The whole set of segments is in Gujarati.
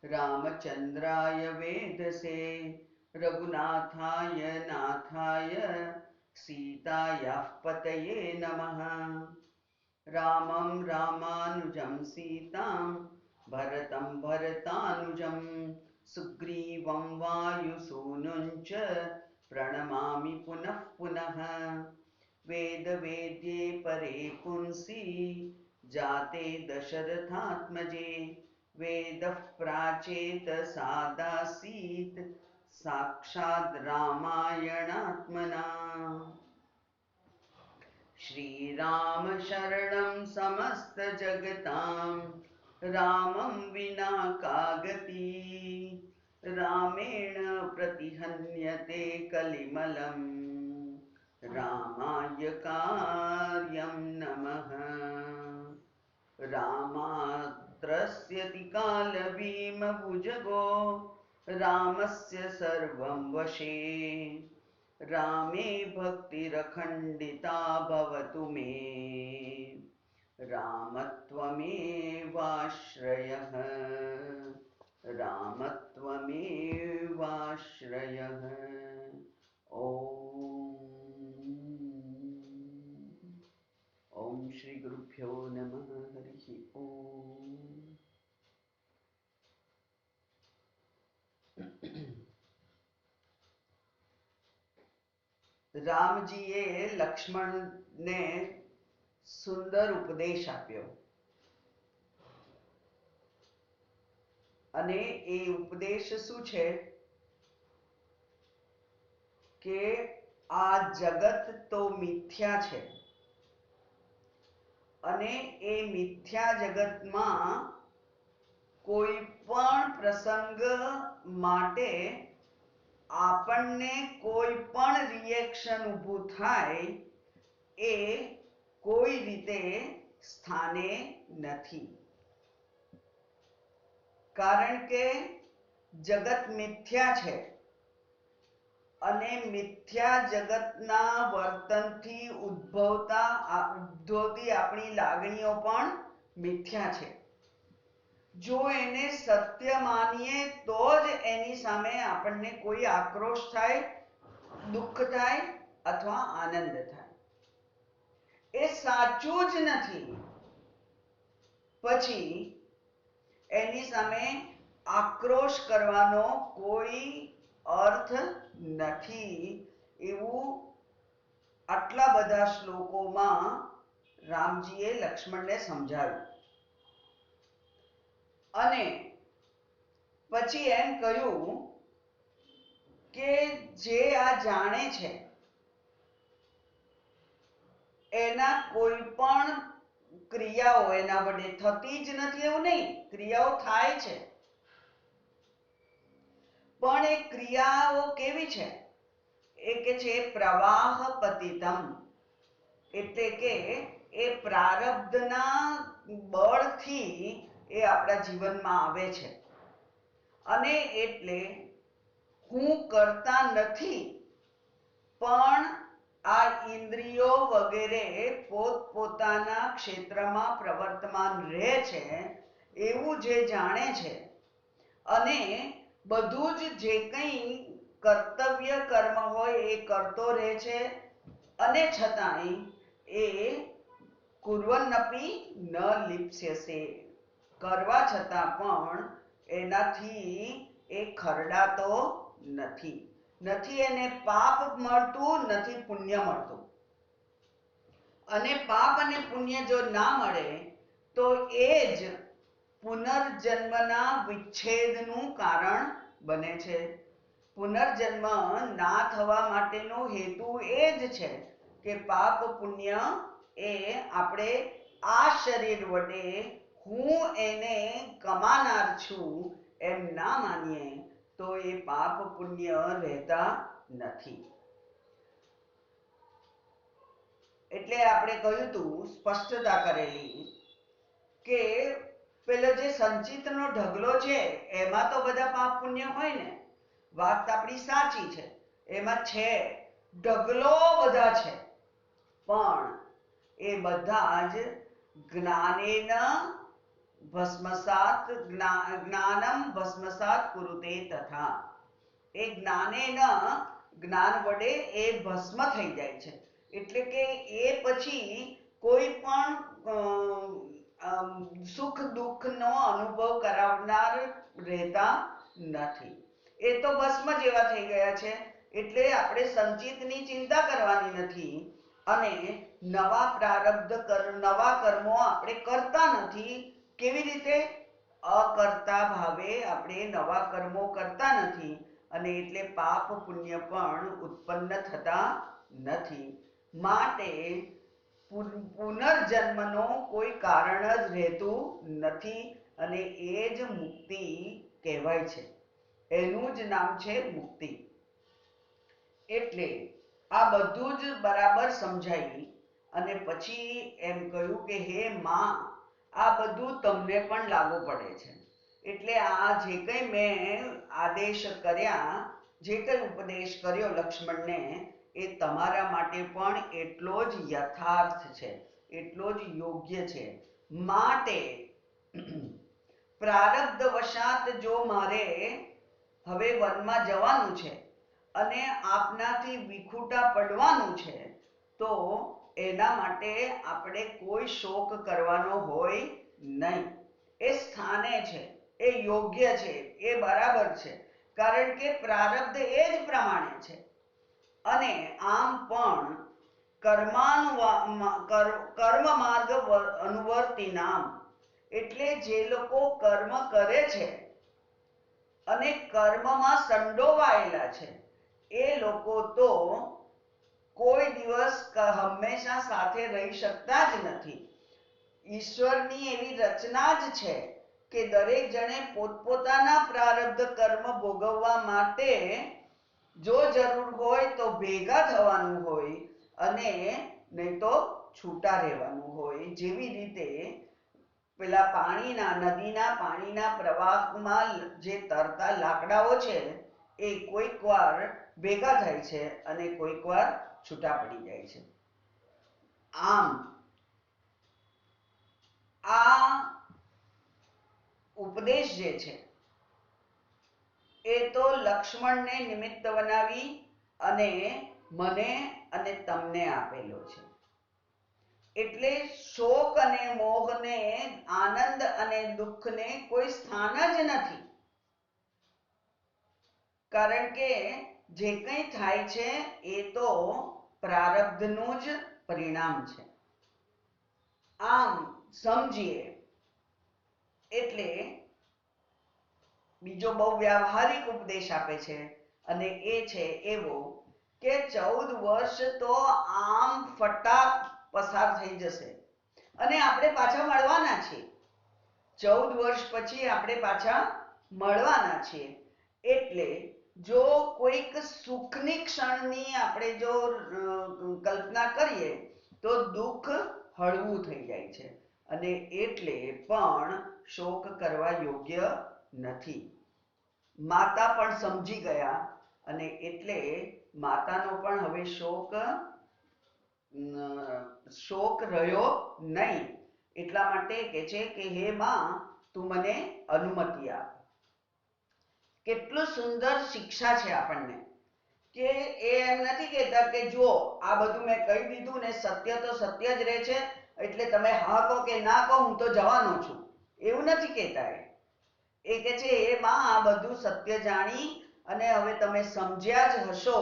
रामचन्द्राय वेदसे रघुनाथाय नाथाय सीतायाः पतये नमः। रामं रामानुजं सीतां भरतं भरतानुजं सुग्रीवं वायुसूनुञ्च प्रणमामि पुनः पुनः। वेदवेद्ये परे पुंसि जाते दशरथात्मजे वेदः प्राचेत सादासीत् साक्षाद् रामायणात्मना। श्रीराम शरणं समस्तजगतां रामं विना का गति। रामेण प्रतिहन्यते कलिमलं रामाय कार्यं नमः। रामात्रस्यति कालभीमभुजगो रामस्य सर्वं वशे। रामे भक्तिरखण्डिता भवतु मे रामत्वमेवाश्रयः रामत्वमेवाश्रयः। ओम श्री गुरुभ्यो नमः। हरि ओम। રામજીએ લક્ષ્મણને સુંદર ઉપદેશ આપ્યો અને એ ઉપદેશ શું છે કે આ જગત તો મિથ્યા છે અને એ મિથ્યા જગતમાં કોઈ પણ પ્રસંગ માટે આપણને કોઈ પણ રિએક્શન ઊભું થાય એ કોઈ રીતે સ્થાને નથી, કારણ કે જગત મિથ્યા છે અને મિથ્યા જગતના વર્તનથી ઉદ્ભવતી આપણી લાગણીઓ પણ મિથ્યા છે। જો એને સત્ય માનીએ તો જ એની સામે આપણને કોઈ આક્રોશ થાય, દુઃખ થાય અથવા આનંદ થાય। એ સાચું જ નથી પછી એની સામે આક્રોશ કરવાનો કોઈ અર્થ નથી, એવું આટલા બધા શ્લોકોમાં રામજીએ લક્ષ્મણને સમજાવ્યું અને પછી એમ કહ્યું કે જે આ જાણે છે એના કોઈ પણ ક્રિયાઓ એના વડે થતી જ નથી એવું નહીં, ક્રિયાઓ થાય છે પણ એ ક્રિયાઓ કેવી છે? એ કે છે પ્રવાહ પતિતમ, એટલે કે એ પ્રારબ્ધના બળથી એ આપણા જીવનમાં આવે છે અને એટલે હું કરતા નથી પણ આ ઇન્દ્રિયો વગેરે પોતપોતાના ક્ષેત્રમાં પ્રવર્તમાન રહે છે એવું જે જાણે છે અને બધું જ જે કંઈ કર્તવ્ય કર્મ હોય એ કરતો રહે છે અને છતાંય એ કુર્વન્નપી ન લિપ્સ્યસે, કરવા છતાં પણ એનાથી એ ખરડાતો નથી, નથી એને પાપ મળતું, નથી પુણ્ય મળતું। અને પાપ અને પુણ્ય જો ના મળે તો એ જ પુનર્જન્મના વિચ્છેદનું કારણ બને છે। પુનર્જન્મ ના થવા માટેનો હેતુ એ જ છે કે પાપ પુણ્ય એ આપણે આ શરીર વડે હું એને કમાનાર છું એમ ના માનીએ તો એ પાપ પુણ્ય રહેતા નથી। એટલે આપણે કહ્યું હતું, સ્પષ્ટતા કરેલી કે પેલો જે સંચિતનો ઢગલો છે એમાં તો બધા પાપ પુણ્ય હોય ને, વાત આપણી સાચી છે, એમાં છે ઢગલો બધા છે પણ એ બધા જ જ્ઞાનેન ભસ્મસાત જ્ઞાનમ ભસ્મસાત કુરુતે તથા. એ જ્ઞાન વડે એ ભસ્મ થઈ જાય છે. એટલે કે એ પછી કોઈ પણ સુખ દુઃખનો અનુભવ કરાવનાર રહેતા નથી. એ તો ભસ્મ જેવા થઈ ગયા છે. એટલે આપણે સંચિતની ચિંતા કરવાની નથી અને નવા નવા કર્મો આપણે કરતા નથી. કેવી રીતે? અકર્તા ભાવે આપણે નવા કર્મો કરતા નથી અને એટલે પાપ પુણ્ય પણ ઉત્પન્ન થતા નથી. માટે પુનર્જન્મનો કોઈ કારણ જ રહેતું નથી અને એ જ મુક્તિ કહેવાય છે. એનું જ નામ છે મુક્તિ. એટલે આ બધું જ બરાબર સમજાવી અને પછી એમ કહ્યું કે હે માં, આ બધું તમને પણ લાગુ પડે છે. એટલે આ જે કંઈ મેં આદેશ કર્યા, જે કંઈ ઉપદેશ કર્યો લક્ષ્મણને, એ તમારા માટે પણ એટલો જ યથાર્થ છે, એટલો જ યોગ્ય છે. માટે પ્રારબ્ધ વશાત જો મારે હવે વનમાં જવાનું છે અને આપનાથી વિખૂટા પડવાનું છે, તો એના માટે આપણે કોઈ શોક કરવાનો હોય નહીં. એ સ્થાને છે, એ યોગ્ય છે, એ બરાબર છે. કારણ કે પ્રારબ્ધ એ જ પ્રમાણે છે. અને આમ પણ કર્મ માર્ગ અનુવર્તિનામ, એટલે જે લોકો કર્મ કરે છે અને કર્મમાં સંડોવાયેલા છે, એ લોકો તો કોઈ દિવસ હંમેશા સાથે રહી શકતા જ નથી. ઈશ્વરની એવી રચના જ છે કે દરેક જણે પોતપોતાના પ્રારબ્ધ કર્મ ભોગવવા માટે જો જરૂર હોય તો ભેગા થવાનું હોય અને નહીં તો છૂટા રહેવાનું હોય. જેવી રીતે પેલા નદીના પાણીના પ્રવાહમાં જે તરતા લાકડાઓ છે, એ કોઈક વાર ભેગા થાય છે અને કોઈક વાર છૂટા પડી જાય છે. આમ આ ઉપદેશ જે છે એ તો લક્ષ્મણને નિમિત્ત બનાવી અને મને અને તમને આપેલો છે. એટલે શોક અને મોહને, આનંદ અને દુઃખને કોઈ સ્થાન જ નથી. કારણ કે જે કંઈ થાય છે એ તો પ્રારબ્ધનું જ પરિણામ છે. આમ સમજીએ એટલે બીજો બહુ વ્યાવહારિક ઉપદેશ આપે છે અને એ છે એવો કે 14 વર્ષ તો આમ ફટાક પસાર થઈ જશે અને આપણે પાછા મળવાના છીએ. 14 વર્ષ પછી આપણે પાછા મળવાના છીએ. એટલે જો કોઈક સુખની ક્ષણની આપણે જો કલ્પના કરીએ તો દુઃખ હળવું થઈ જાય છે અને એટલે પણ શોક કરવા યોગ્ય નથી. માતા પણ સમજી ગયા અને એટલે માતાનો પણ હવે શોક રહ્યો નહીં. એટલા માટે કે છે કે હે માં, તું મને અનુમતિ આપ. કેટલું સુંદર શિક્ષા છે આપણને કે એ એમ નથી કહેતા કે જો આ બધું મેં કહી દીધું ને સત્ય તો સત્ય જ રહે છે, એટલે તમે હા કહો કે ના કહો, હું તો જવાનો છું, એવું નથી કહેતા. એ કે છે એ માં, આ બધું સત્ય જાણી અને હવે તમે સમજ્યા જ હશો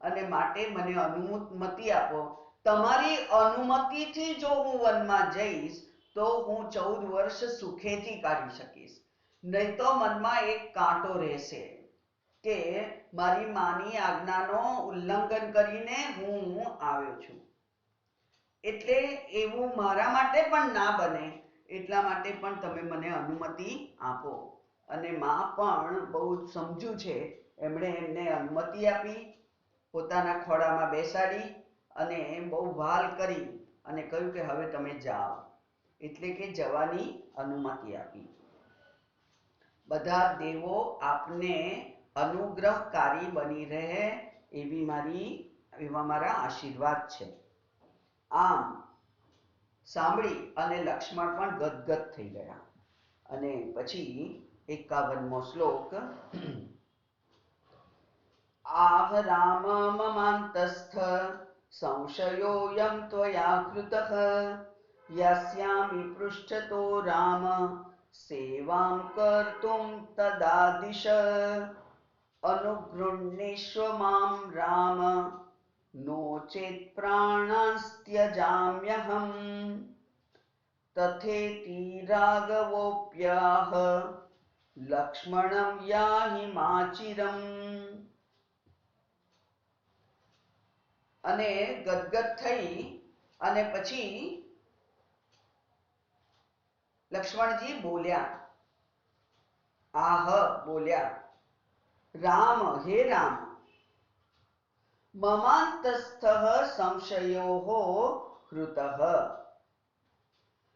અને માટે મને અનુમતિ આપો. તમારી અનુમતિથી જો હું વનમાં જઈશ તો હું 14 વર્ષ સુખેથી કાઢી શકીશ. નહીં તો મનમાં એક કાંટો રહેશે કે મારી માની આજ્ઞાનો ઉલ્લંઘન કરીને હું આવ્યો છું. એટલે એવું મારા માટે પણ ના બને, એટલા માટે પણ તમે મને અનુમતિ આપો. અને માં પણ બહુ સમજુ છે, એમણે એમને અનુમતિ આપી, પોતાના ખોળામાં બેસાડી અને બહુ વ્હાલ કરી અને કહ્યું કે હવે તમે જાઓ. એટલે કે જવાની અનુમતિ આપી. બધા દેવો આપને અનુગ્રહકારી બની રહે એવા મારા આશીર્વાદ છે. આમ સાંભળી અને લક્ષ્મણ પણ ગદગદ થઈ ગયા. અને પછી 51મો શ્લોક આહ રામ મમાંતસ્થ સંશયોયમ ત્વયા કૃતઃ યસ્યામિ પૃષ્ઠતો રામ સેવાં કર્તુમ તદાદિશ અનુગૃહ્ણેષ્વ મામ રામ નો ચેત પ્રાણાસ્ત્યજામ્યહમ તથેતિ રાઘવોપ્યાહ લક્ષ્મણમ યાહિ માચિરમ. અને ગદગદ થઈ અને પછી લક્ષ્મણજી બોલ્યા, આહ બોલ્યા, રામ હે રામ, મમાંતસ્થ સંશયો કૃતઃ,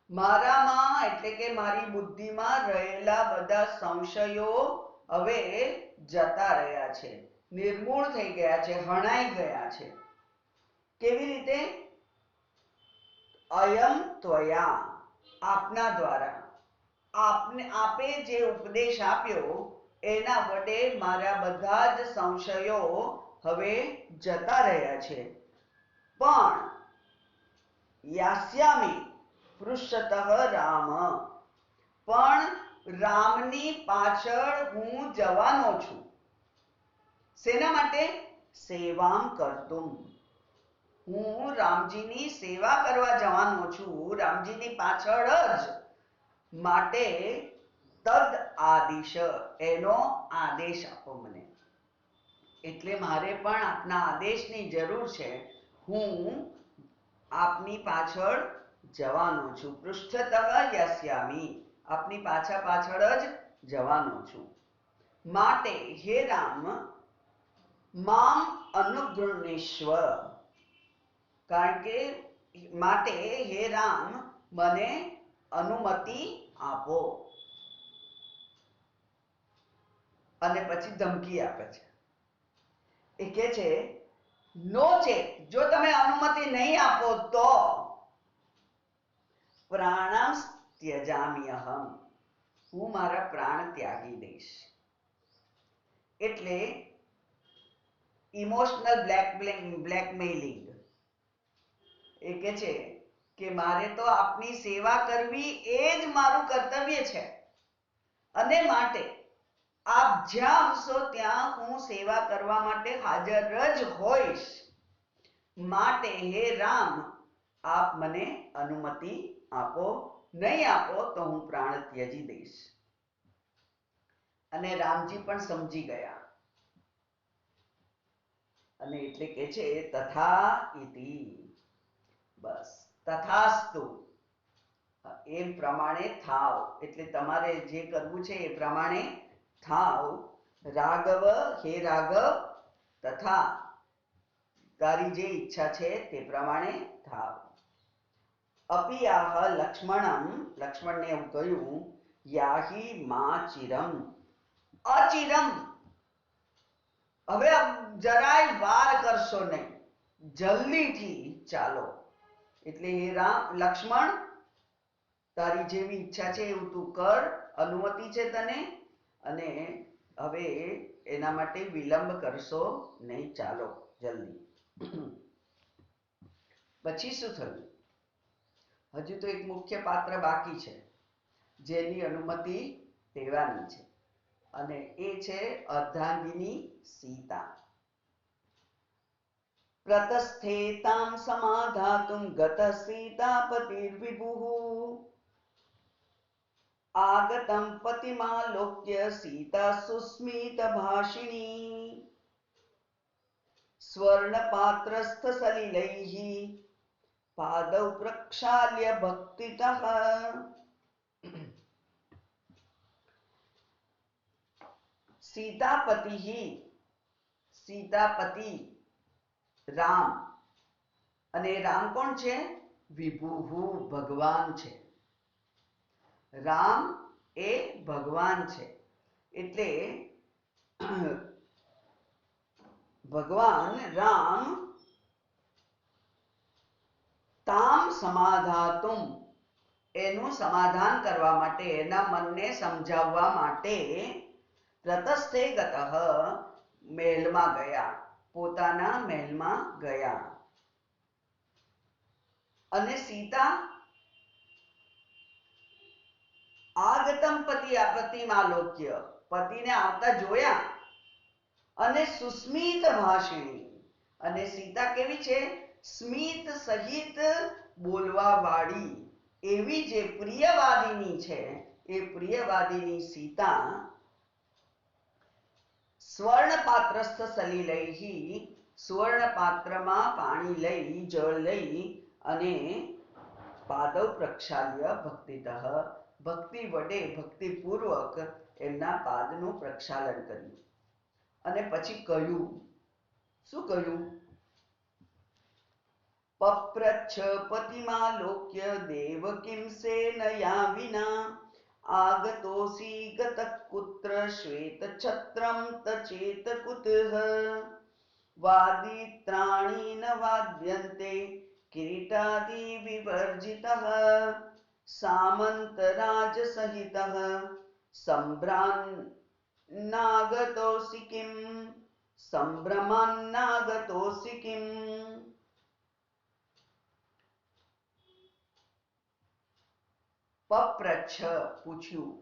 મારામાં એટલે કે મારી બુદ્ધિમાં રહેલા બધા સંશયો હવે જતા રહ્યા છે, નિર્મૂળ થઈ ગયા છે, હણાઈ ગયા છે. કેવી રીતે? અયમ ત્વયા, આપના દ્વારા, આપે જે ઉપદેશ આપ્યો એના વડે મારા બધા જ સંશયો હવે જતા રહ્યા છે. પણ યાસ્યામિ પૃષ્ઠતઃ રામ, પણ રામની પાછળ હું જવાનો છું. શેના માટે? સેવામ કર્તુમ, હું રામજીની સેવા કરવા જવાનો છું, રામજીની પાછળ જ. માટે તદ આદેશ, એનો આદેશ આપો મને. એટલે મારે પણ આપના આદેશની જરૂર છે. હું આપની પાછળ જવાનો છું. પૃષ્ઠતઃ યસ્યામિ, આપની પાછળ પાછળ જ જવાનો છું. માટે હે રામ મામ અનુગૃહ્ણેષ્વ, કારણ કે માટે હે રામ મને અનુમતિ આપો. અને પછી ધમકી આપે છે. એ કે છે નો ચેત, જો તમે અનુમતિ નહીં આપો તો પ્રાણમ ત્યજામ્યહમ, હું મારા પ્રાણ ત્યાગી દઈશ. એટલે ઇમોશનલ બ્લેકમેલિંગ. એ કે છે કે મારે તો આપની સેવા કરવી એ જ મારું કર્તવ્ય છે, અને માટે આપ જ્યાં આવશો ત્યાં હું સેવા કરવા માટે હાજર જ હોઈશ. માટે હે રામ આપ મને અનુમતિ આપો, નહીં આપો તો હું પ્રાણ ત્યજી દઈશ. અને રામજી પણ સમજી ગયા અને એટલે કે છે તથા ઇતિ, બસ તથાસ્તુ, એ પ્રમાણે થાવ, એટલે તમારે જે કરવું છે એ પ્રમાણે થાવ. રાઘવ હે રાઘવ, તથા તારી જે ઈચ્છા છે તે પ્રમાણે થાવ. અપિયાહ લક્ષ્મણમ, લક્ષ્મણને એવું કહ્યું, યાહી મા ચિરમ, અચિરમ, હવે જરાય વાર કરશો નહીં, જલ્દીથી ચાલો. એટલે હે રામ, લક્ષ્મણ તારી જેવી ઈચ્છા છે એવું તું કર, અનુમતિ છે તને, અને હવે એના માટે વિલંબ કરશો નહીં, ચાલો જલ્દી. પછી શું થયું? હજુ તો એક મુખ્ય પાત્ર બાકી છે જેની અનુમતિ લેવાની છે, અને એ છે અર્ધાંગિની સીતા. પ્રતસ્થેતામ સમાધાતુમ ગત સીતાપતિર્વિભુઃ આગતમ પતિમાલોક્ય સીતા સુસ્મિત ભાષિણી સ્વર્ણપાત્રસ્થ સલિલૈઃ પાદૌ પ્રક્ષાલ્ય ભક્તિતઃ. સીતાપતિ, સીતાપતિ રામ, અને રામ કોણ છે? વિભુહુ, ભગવાન છે. રામ એ ભગવાન છે. એટલે ભગવાન રામ તામ સમાધાતુમ, એનું સમાધાન કરવા માટે, એના મનને સમજાવવા માટે પ્રતસ્થે ગતઃ મહેલમાં ગયા, પોતાના મહેલમાં ગયા. અને સીતા આગતમ પતિમાલોક્ય, પતિને આવતા જોયા. અને સુસ્મિત ભાષિણી, અને સીતા કેવી છે? સ્મિત સહિત બોલવા વાળી, એવી જે પ્રિયવાદિની છે, એ પ્રિયવાદિની સીતા સ્વર્ણ પાત્રસ્થ સલિલૈહિ, સુવર્ણ પાત્રમાં પાણી લઈ, જળ લઈ અને પાદવ પ્રક્ષાલ્ય ભક્તિતઃ, ભક્તિ વડે, ભક્તિપૂર્વક એમના પાદનું પ્રક્ષાલન કર્યું. અને પછી કહ્યું, શું કહ્યું? પપ્રચ્છ પતિમાલોક્ય દેવકીમ સેનયા વિના આગતોસી ગતઃ કુત્ર શ્વેત છત્રમ તચેત કુતઃ વાદિત્રાણી ન વાદ્યન્તે કિરીટાદિ વિવર્જિતઃ સામંતરાજ સહિતઃ સંભ્રાન્નાગતોસી કિમ, સંભ્રમાન્નાગતોસી કિમ. પપ્રચ્છ પૂછ્યું,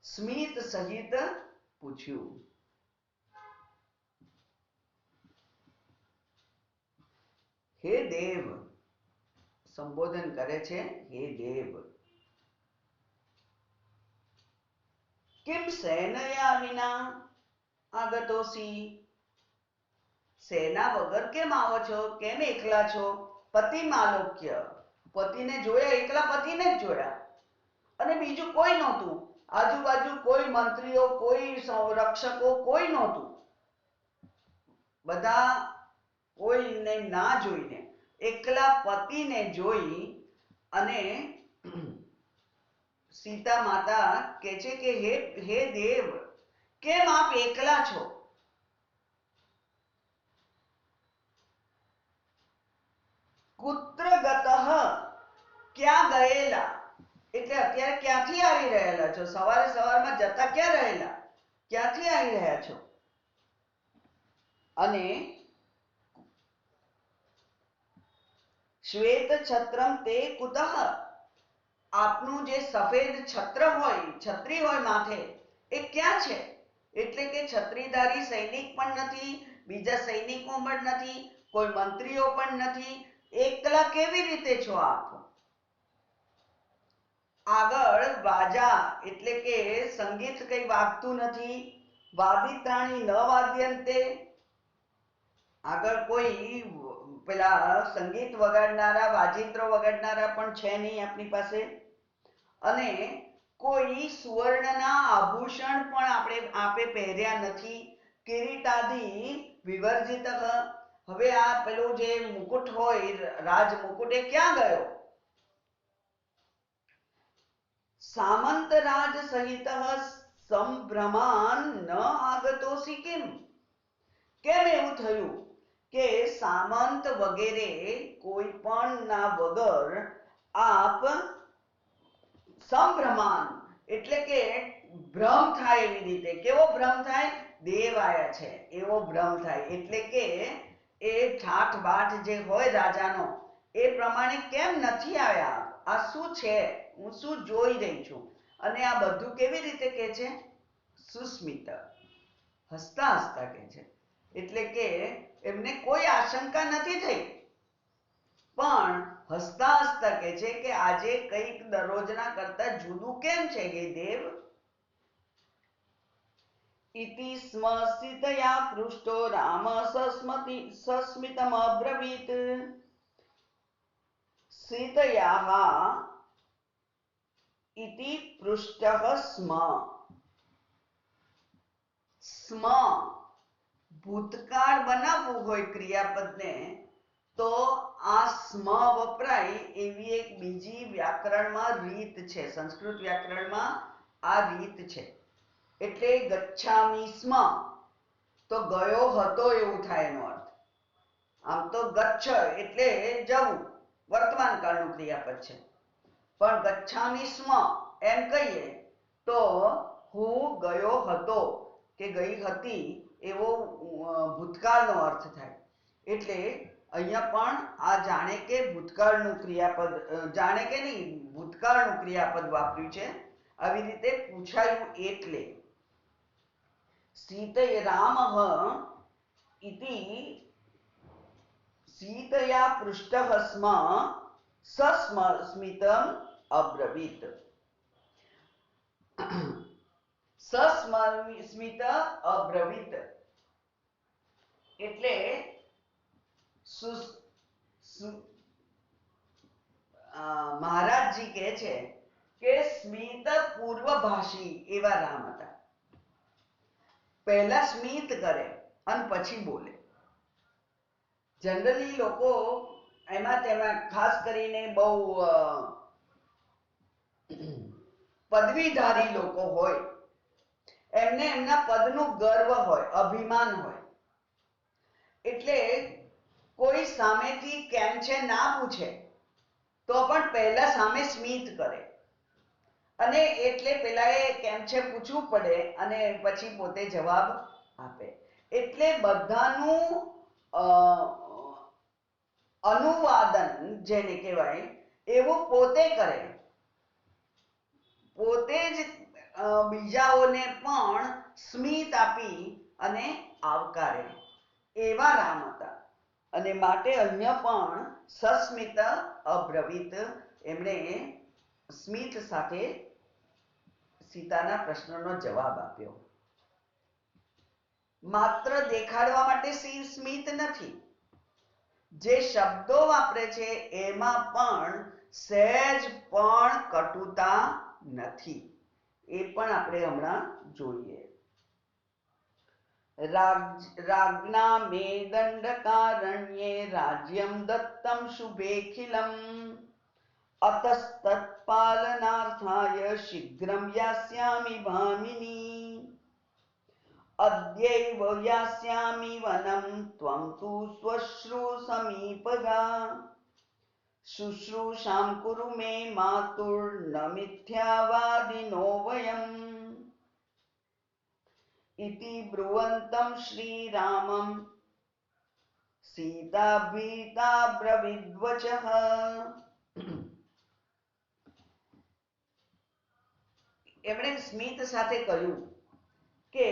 સ્મિત સહિત પૂછ્યું. હે દેવ, સંબોધન કરે છે, હે દેવ. કિમ સેનયા વિના આગતોસી, સેના વગર કેમ આવો છો? કેમ એકલા છો? પતિમાલોક્ય, પતિને જોયા, એકલા પતિને જ જોયા, અને બીજું કોઈ નહોતું. આજુબાજુ કોઈ મંત્રીઓ, કોઈ રક્ષકો, કોઈ નહોતું. બધા કોઈને ના જોઈને એકલા પતિને જોઈ અને સીતા માતા કહે છે કે હે દેવ, કેમ આપ એકલા છો? કુત્ર ગતઃ, ક્યાં ગયેલા? એટલે અત્યારે ક્યાંથી આવી રહેલા છો? સવારે સવારમાં જતા ક્યાં રહેલા? ક્યાંથી આવી રહ્યા છો? અને શ્વેત છત્રમ તે કુતઃ, આપનું જે સફેદ છત્ર હોય, છત્રી હોય માથે, એ ક્યાં છે? એટલે કે છત્રીધારી સૈનિક પણ નથી, બીજા સૈનિકો પણ નથી, કોઈ મંત્રીઓ પણ નથી, એકલા કેવી રીતે છો આપ? આગળ વાજા એટલે કે સંગીત કઈ વાગતું નથી. વાદિત્રાણી ન વાદ્યંતે, આગળ કોઈ પેલા સંગીત વગાડનારા, વાજિત્રો વગાડનારા પણ છે નહીં આપની પાસે. અને કોઈ સુવર્ણના આભૂષણ પણ આપે પહેર્યા નથી. કિરીટાદિ વિવર્જિત, હવે આ પેલું જે મુકુટ હોય, રાજ મુકુટ, એ ક્યાં ગયો? સામંત રાજ સહિત સંભ્રમાન ન આગતોસી કિમ, કેમ એવું થયું કે સામંત વગેરે કોઈ પણ ના વગર આપ સંભ્રમાન એટલે કે ભ્રમ થાય એવી રીતે. કેવો ભ્રમ થાય? દેવ આયા છે એવો ભ્રમ થાય. એટલે કે એ ઠાઠ બાઠ જે હોય રાજાનો, એ પ્રમાણે કેમ નથી આવ્યા? આ શું છે? હું શું જોઈ રહી છું? અને આ બધું કેવી રીતે કે છે? સુસ્મિત, હસતા હસતા કે છે. એટલે કે એમને કોઈ આશંકા નથી થઈ, પણ હસતા હસતા કે છે કે આજે કંઈક દરરોજના કરતા જુદું કેમ છે હે દેવ? ઇતિ સ્મ સીતયા પૃષ્ટો રામ સસ્મિતમ અબ્રવીત. સીતયા ઇતિ પૃષ્ટઃ સ્મ, સ્મ ભૂતકાળ બનાવવું હોય ક્રિયાપદને તો આ સ્મ વપરાય. એવી એક બીજી વ્યાકરણમાં રીત છે, સંસ્કૃત વ્યાકરણમાં આ રીત છે. એટલે ગચ્છામિ સ્મ તો ગયો હતો એવું થાય એનો અર્થ. આમ તો ગચ્છ એટલે જવું, વર્તમાન કાળનું ક્રિયાપદ છે. પણ ગચ્છામિ સ્મ એમ કહીએ તો હું ગયો હતો કે ગઈ હતી એવો ભૂતકાળનો અર્થ થાય. એટલે અહીંયા પણ આ જાણે કે ભૂતકાળનું ક્રિયાપદ, જાણે કે નહીં, ભૂતકાળનું ક્રિયાપદ વાપર્યું છે. આવી રીતે પૂછાયું એટલે સીતય રામઃ ઇતિ સીતયા પૃષ્ટઃ સ્મ સસ્મિતમ અબ્રવીત. સસ્મિત અબ્રવીત એટલે મહારાજજી કહે છે કે સ્મિત પૂર્વભાષી એવા રામ હતા. પહેલા સ્મિત કરે અને પછી બોલે. જનરલી લોકો એમાં તેમાં ખાસ કરીને બહુ પદવીધારી લોકો હોય, એમને એમના પદનું ગર્વ હોય, અભિમાન હોય, એટલે કોઈ સામેથી કેમ છે ના પૂછે તો પણ પહેલા સામે સ્મિત કરે, અને એટલે પેલાએ કેમ છે પૂછવું પડે અને પછી પોતે જવાબ આપે. એટલે બધાનું અનુવાદન જેને કહેવાય એવું પોતે કરે, પોતે જ બીજાઓને પણ સ્મિત આપી અને આવકારે એવા રામ હતા. અને માટે અન્ય પણ સસ્મિત અબ્રવીત, એમણે સ્મિત સાથે સીતાના પ્રશ્નનો જવાબ આપ્યો. માત્ર દેખાડવા માટે સ્મિત નથી, જે શબ્દો વાપરે છે એમાં પણ સહેજ પણ કટુતા નથી. એ પણ આપણે હમણાં જોઈએ. રાજ્ઞા મે દંડકારણ્યે રાજ્યમ દત્તમ શુભેખિલમ અતસ્તત્પાલનાર્થાય શીઘ્રમ યાસ્યામિ ભામિની અદ્યૈવ યાસ્યામિ વનમ ત્વં તુ સ્વશ્રુ સમીપગા શુશ્રૂષાં કુરુ મે માતુર્ન મિથ્યાવાદિનો વયમ ઇતિ બ્રુવન્તં શ્રીરામં સીતાભીતા બ્રવીદ્વચઃ. એમણે સ્મિત સાથે કહ્યું કે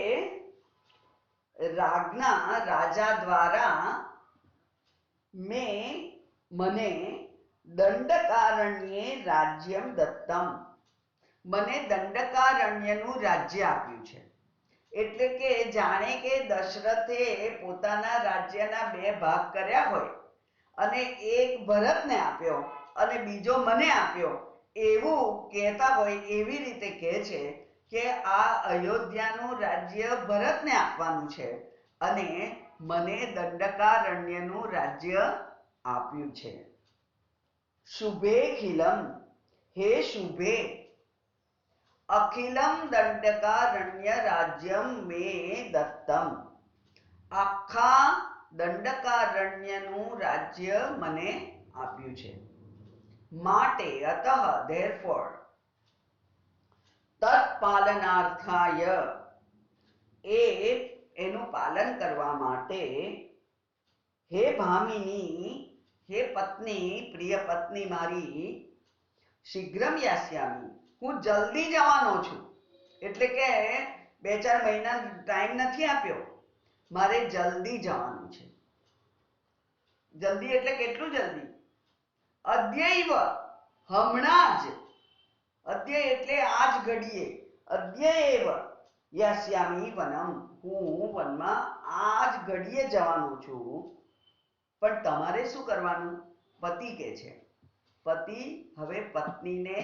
રાજ્ઞા, રાજા દ્વારા મને દંડકારણ્યે રાજ્યમ દત્તમ, મને દંડકારણ્યનું રાજ્ય આપ્યું છે. એટલે કે જાણે કે દશરથે પોતાના રાજ્યના 2 ભાગ કર્યા હોય અને એક ભરતને આપ્યો અને બીજો મને આપ્યો, એવું કહેતા હોય એવી રીતે કહે છે કે આ અયોધ્યાનું રાજ્ય ભરતને આપવાનું છે અને મને દંડકારણ્યનું રાજ્ય આપ્યું છે. શુભેખિલમ, હે શુભે, અખિલમ દંડકારણ્ય રાજ્યમ મે દત્તમ, આખા દંડકારણ્યનું રાજ્ય મને આપ્યું છે. માટે અતઃ therefore તત્પાલનાર્થાય, એનું પાલન કરવા માટે, હે ભામિની, હે પત્ની, પ્રિય પત્ની મારી, શીઘ્રમ યાસ્યામિ, હું જલ્દી જવાનો છું. એટલે કે 2-4 મહિના ટાઈમ નથી આપ્યો, મારે જલ્દી જવાનું છે. જલ્દી એટલે કેટલું જલ્દી? અદ્યૈવ, હમણાં જ. અદ્ય એટલે આજ ઘડીએ. અદ્યૈવ યાસ્યામિ વનમ, હું વનમાં આજ ઘડીએ જવાનો છું. પણ તમારે શું કરવાનું? પતિ કે છે. પતિ હવે પત્નીને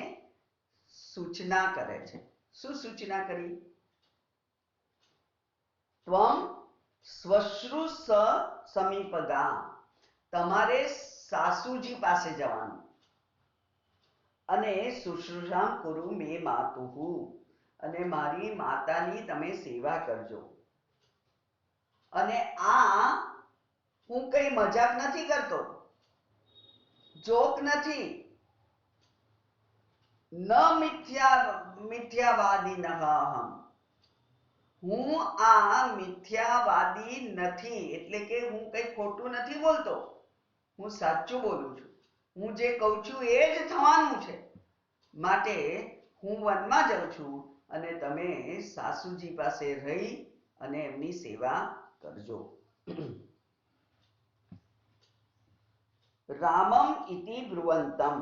સૂચના કરે છે. શું સૂચના કરી? ત્વમ સ્વશ્રુ સમીપગા, તમારે સાસુજી પાસે જવાનું અને શુશ્રૂષાં કુરુ મે માતુહુ, અને મારી માતાની તમે સેવા કરજો. અને આ હું કઈ મજાક નથી કરતો, જોક નથી. ન મિથ્યાવાદિનઃ અહમ, હું આ મિથ્યાવાદી નથી, એટલે કે હું કઈ ખોટું નથી બોલતો, હું સાચું બોલું છું. હું જે કહું છું એ જ થવાનું છે. માટે હું વનમાં જાઉં છું અને તમે સાસુજી પાસે રહી અને એમની સેવા કરજો. રામમ ઇતિ બ્રુવંતમ,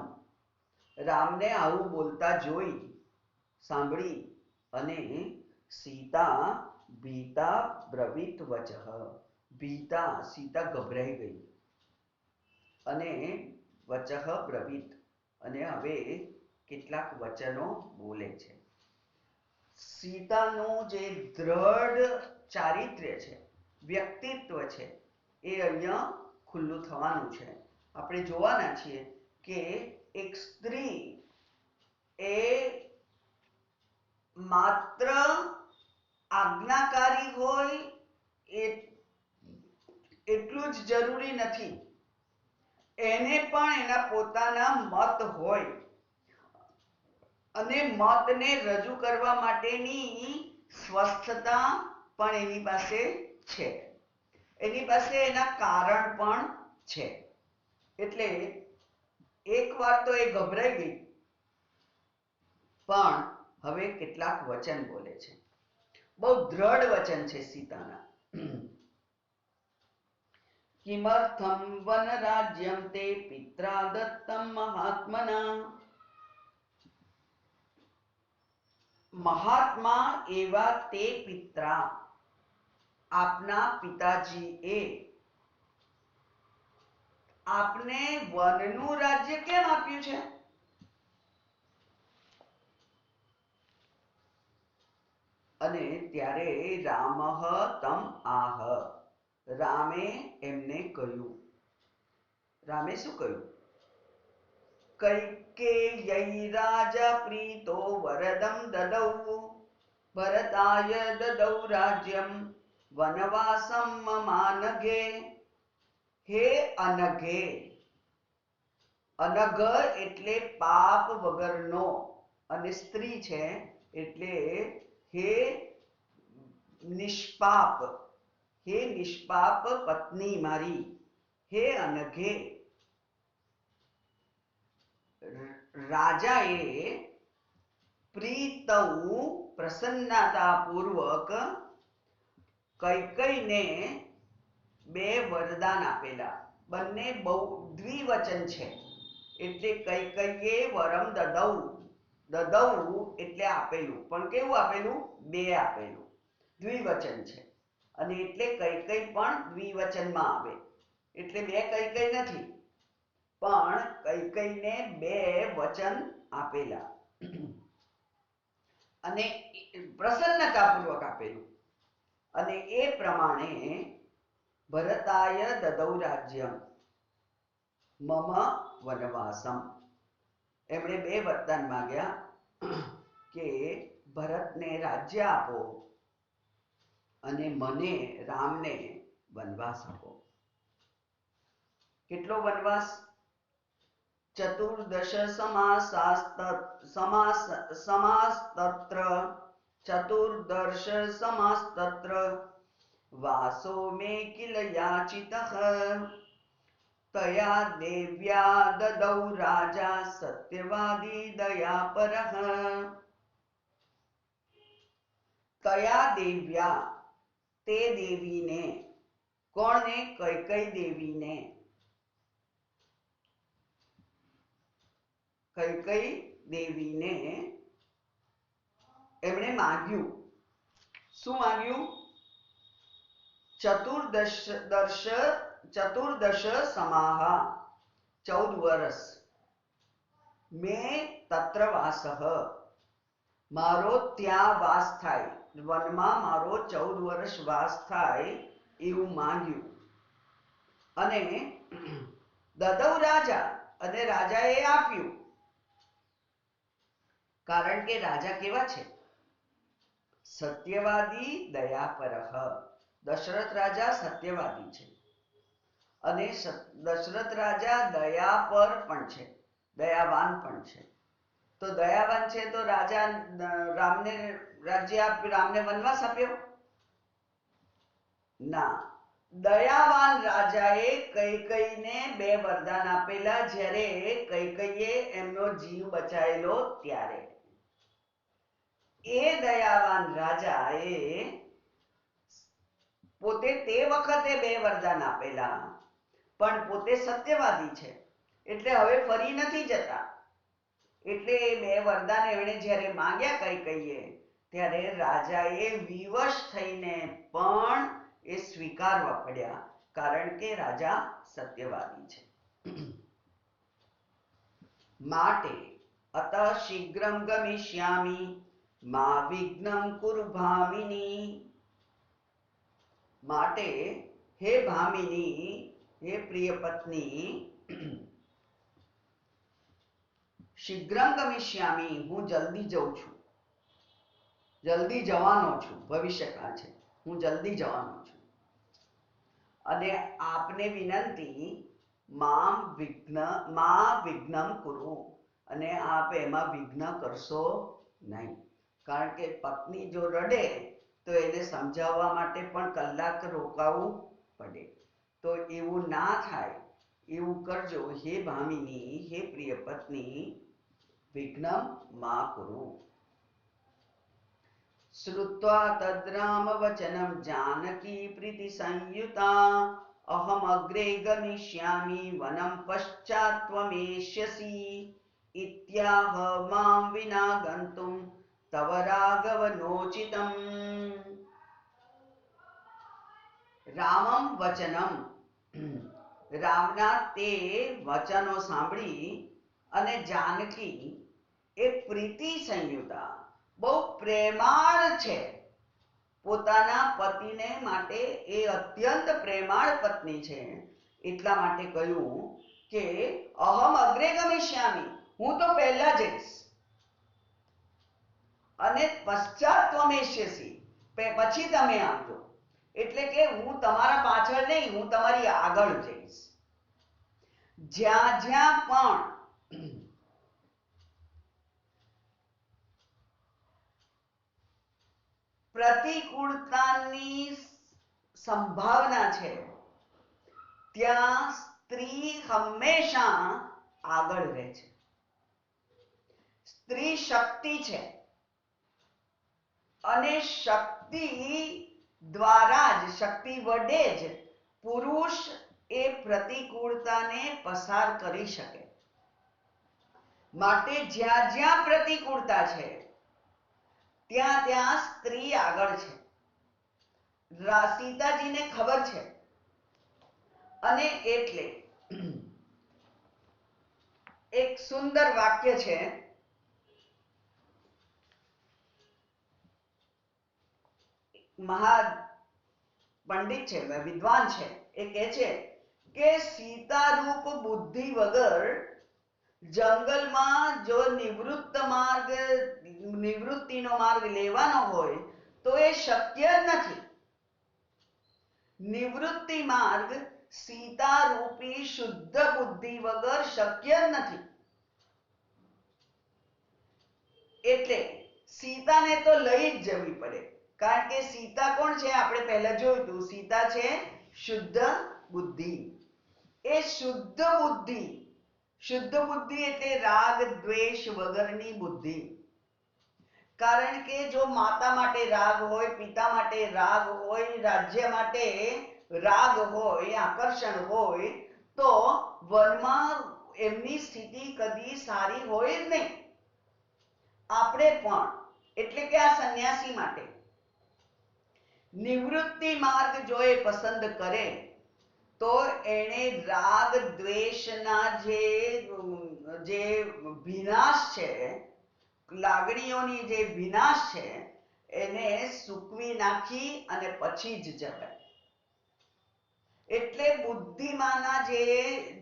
રામને આવું બોલતા જોઈ સાંભળી અને સીતા ભીતા બ્રવીત વચઃ, ભીતા સીતા ગભરાઈ ગઈ અને વચઃ બ્રવીત, અને હવે કેટલાક વચનો બોલે છે. સીતાનું જે દ્રઢ ચારિત્ર્ય છે, વ્યક્તિત્વ છે, એ અહીંયા ખુલ્લું થવાનું છે. આપણે જોવાના છીએ કે એક સ્ત્રી એ માત્ર આજ્ઞાકારી હોય એટલું જ જરૂરી નથી, એને પણ એના પોતાના મત હોય અને મતને રજૂ કરવા માટેની સ્વસ્થતા પણ એની પાસે છે, એની પાસે એના કારણ પણ છે. એટલે એક વાર તો એ ગભરાઈ ગઈ, પણ હવે કેટલાક વચન બોલે છે. બહુ દ્રઢ વચન છે સીતાના. કિમર્થમ વન રાજ્યમ તે પિત્રા દત્તમ મહાત્મના, મહાત્મા એવા તે પિત્રા, આપના પિતાજીએ આપને વનનું રાજ્ય કેમ આપ્યું છે? અને ત્યારે રામઃ તમ આહ, રામે એમને કહ્યું. રામે શું કહ્યું? કૈકેયી રાજા પ્રીતો વરદમ દદૌ, ભરતાય દદૌ રાજ્યમ વનવાસમ મમાનઘે. હે અનઘે, અનઘ એટલે પાપ વગરનો, અને સ્ત્રી છે એટલે હે નિષ્પાપ, હે નિષ્પાપ પત્ની મારી, હે અનઘે. રાજાએ પ્રીતૌ પ્રસન્નતાપૂર્વક કૈકેયીને બે વરદાન આપેલા. બંને બહુ દ્વિવચન છે, એટલે કૈકેયીએ વરમ દદૌ, દદૌ એટલે આપેલું, પણ કેવું આપેલું? બે આપેલું, દ્વિવચન છે. અને એટલે કૈકેયી પણ દ્વિવચનમાં આવે, એટલે બે કૈકેયી નથી, પણ કૈકેયીને બે વચન આપેલા અને પ્રસન્નતાપૂર્વક આપેલું. અને એ પ્રમાણે ભરતાય દદૌ રાજ્યમ મમ વનવાસમ, એમણે બે વરદાન માંગ્યા કે ભરતને રાજ્ય આપો અને મને રામને વનવાસ આપો. કેટલો વનવાસ? ચતુર્દશ સમાસ્તત્ર, ચતુર્દશ સમાસ્તત્ર વાસો મે કિલ યાચિતઃ, તયા દેવ્યા દદૌ રાજા સત્યવાદી દયાપરઃ. તયા દેવ્યા, તે દેવીને, કોણને? કૈકેયી દેવીને. કૈકેયી દેવીને એમણે માંગ્યું. શું માંગ્યું? ચતુર્દશ સમાહ, 14 વર્ષ, મેં તત્ર વાસઃ, મારો ત્યાં વાસ થાય, વનમાં મારો 14 વર્ષ વાસ થાય એવું માંગ્યું. અને દદૌ રાજા, અને રાજાએ આપ્યું. કારણ કે રાજા કેવા છે? સત્યવાદી દયાપરઃ. દશરથ રાજા સત્યવાદી છે અને દશરથ રાજા દયાપર પણ છે, દયાવાન પણ છે. તો દયાવાન છે તો રાજા રામને રાજ્ય રામને વનવાસ આપ્યો ના. દયાવાન રાજાએ કૈકેયીને 2 વરદાન આપેલા જ્યારે કૈકેયીએ એમનો જીવ બચાવેલો ત્યારે. એ દયાવાન રાજાએ પોતે તે વખતે 2 વરદાન આપેલા, પણ પોતે સત્યવાદી છે એટલે હવે ફરી નથી જતા. એટલે એ 2 વરદાન એમણે જ્યારે માંગ્યા કૈકેયીએ ત્યારે રાજાએ વિવશ થઈને પણ એ સ્વીકારવા પડ્યા, કારણ કે રાજા સત્યવાદી છે. માટે અત શીઘ્રમ ગમિષ્યામિ મા વિઘ્નમ કુરુ ભામિની. માટે હે ભામિની, હે પ્રિય પત્ની, શીઘ્રમ ગમિષ્યામિ, હું જલ્દી જઉં છું, જલ્દી જવાનો છું. ભવિષ્યકાળ છે, હું જલ્દી જવાનો છું. અને આપને વિનંતી મા વિઘ્નમ કુરુ, અને આપ એમાં વિઘ્ન કરશો નહીં. કારણ કે પત્ની જો રડે તો એને સમજાવવા માટે પણ કલાક રોકાવું પડે. તો એવું ના થાય એવું કરજો હે ભામિની, હે પ્રિય પત્ની, વિઘ્નમ મા કુરુ. શ્રુત્વા તદ્રામ વચનમ જાનકી પ્રીતિ સંયુતા અહમ અગ્રે ગમિષ્યામિ વનમ પશ્ચાત ત્વમેષ્યસી ઇત્યાહ મામ વિના ગંતુમ તવ રાઘવ નોચિતમ. રામમ વચનમ, રામના તે વચનો સાંભળી અને જાનકી એ પ્રીતિ સંયુતા, બહુ પ્રેમાળ છે. પોતાના પતિને માટે એ અત્યંત પ્રેમાળ પત્ની છે. એટલા માટે કહ્યું કે અહમ અગ્રે ગમિષ્યામિ, હું તો પહેલા જઈશ, અને પશ્ચાત ત્વમેષ્યસી, પછી તમે આવજો. એટલે કે હું તમારા પાછળ નહીં, હું તમારી આગળ જઈશ. જ્યાં જ્યાં પણ પ્રતિકૂળતાની સંભાવના છે ત્યાં સ્ત્રી હંમેશા આગળ રહે છે. સ્ત્રી શક્તિ છે અને શક્તિ દ્વારા જ, શક્તિ વડે જ પુરુષ એ પ્રતિકૂળતાને પસાર કરી શકે. માટે જ્યાં જ્યાં પ્રતિકૂળતા છે ત્યાં ત્યાં સ્ત્રી આગળ છે. સીતાજીને ખબર છે, અને એટલે એક સુંદર વાક્ય છે, મહા પંડિત છે, વિદ્વાન છે, એ કહે છે કે સીતા રૂપ બુદ્ધિ વગર જંગલમાં જો નિવૃત્તિનો માર્ગ લેવાનો હોય તો એ શક્ય નથી. નિવૃત્તિ માર્ગ સીતા રૂપી શુદ્ધ બુદ્ધિ વગર શક્ય નથી. એટલે સીતાને તો લઈ જ જવી પડે, કારણ કે સીતા કોણ છે? આપણે પહેલા જોયું હતું, સીતા છે શુદ્ધ બુદ્ધિ. એ શુદ્ધ બુદ્ધિ, શુદ્ધ બુદ્ધિ એટલે રાગ દ્વેષ વગરની બુદ્ધિ. કારણ કે જો માતા માટે રાગ હોય, પિતા માટે રાગ હોય, રાજ્ય માટે રાગ હોય, આકર્ષણ હોય, તો વનમાં એમની સ્થિતિ કદી સારી હોય જ નહીં. આપણે પણ, એટલે કે આ સંન્યાસી માટે નિવૃત્તિ માર્ગ જો એ પસંદ કરે તો એને રાગ દ્વેષના જે વિનાશ છે, લાગણીઓની જે વિનાશ છે, એને સૂકવી નાખી અને પછી જ જવાય. એટલે બુદ્ધિમાના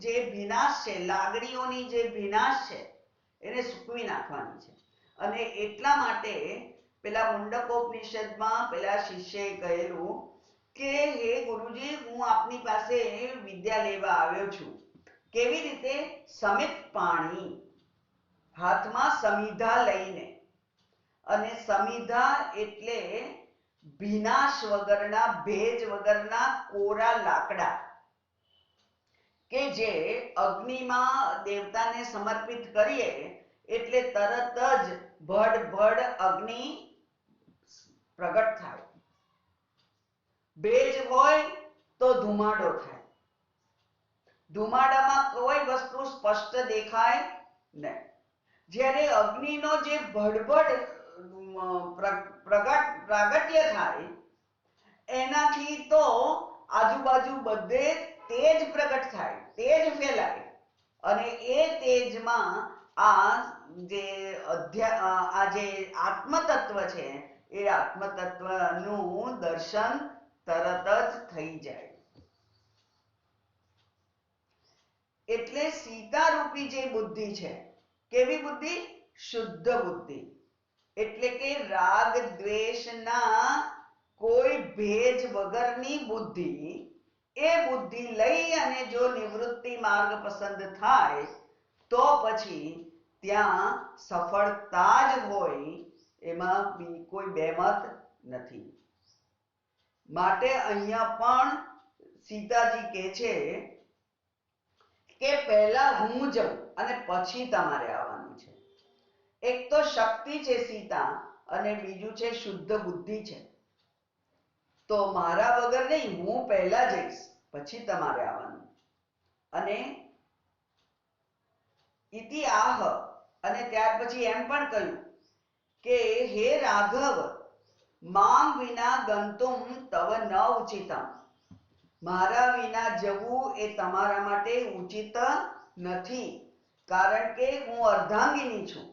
જે વિનાશ છે, લાગણીઓની જે વિનાશ છે, એને સૂકવી નાખવાની છે. અને એટલા માટે પેલા મુંડકોપનિષદમાં પેલા શિષ્યએ કહેલું કે હે ગુરુજી, હું આપની પાસે વિદ્યા લેવા આવ્યો છું. કેવી રીતે? સમિત પાણી. હાથમાં સમિધા લઈને, અને સમિધા એટલે ભીનાશ વગરના, ભેજ વગરના કોરા લાકડા કે જે અગ્નિમાં દેવતાને સમર્પિત કરીએ એટલે તરત જ ભડ ભડ અગ્નિ પ્રગટ થાય. ભેજ હોય તો ધુમાડો થાય. ધુમાડામાં કોઈ વસ્તુ સ્પષ્ટ દેખાય નહીં. જ્યારે અગ્નિનો જે ભડભડ પ્રાગટ્ય થાય એનાથી તો આજુબાજુ બધે તેજ પ્રગટ થાય, તેજ ફેલાય, અને એ તેજમાં આ જે આત્મતત્વ છે એ આત્મતત્વનું દર્શન તરત જ થઈ જાય. એટલે સીતા રૂપી જે બુદ્ધિ છે, કેવી બુદ્ધિ? શુદ્ધ બુદ્ધિ. એટલે કે રાગ દ્વેષના કોઈ ભેજ વગરની બુદ્ધિ. એ બુદ્ધિ લઈ અને જો નિવૃત્તિ માર્ગ પસંદ થાય તો પછી ત્યાં સફળતા જ હોય, એમાં કોઈ બેમત નથી. માટે અહીંયા પણ સીતાજી કહે છે કે પહેલા હું જઉં અને પછી તમારે આવવાનું છે. એક તો શક્તિ છે સીતા, અને બીજું છે શુદ્ધ બુદ્ધિ છે. તો મારા વગર નહીં, હું પહેલા જઈશ, પછી તમારે આવવાનું. અને ઇતિ આહ, અને ત્યાર પછી એમ પણ કહ્યું કે હે રાઘવ, મામ વિના ગંતુમ તવ ન ઉચિતમ. મારા વિના જવું એ તમારા માટે ઉચિત નથી, કારણ કે હું અર્ધાંગિની છું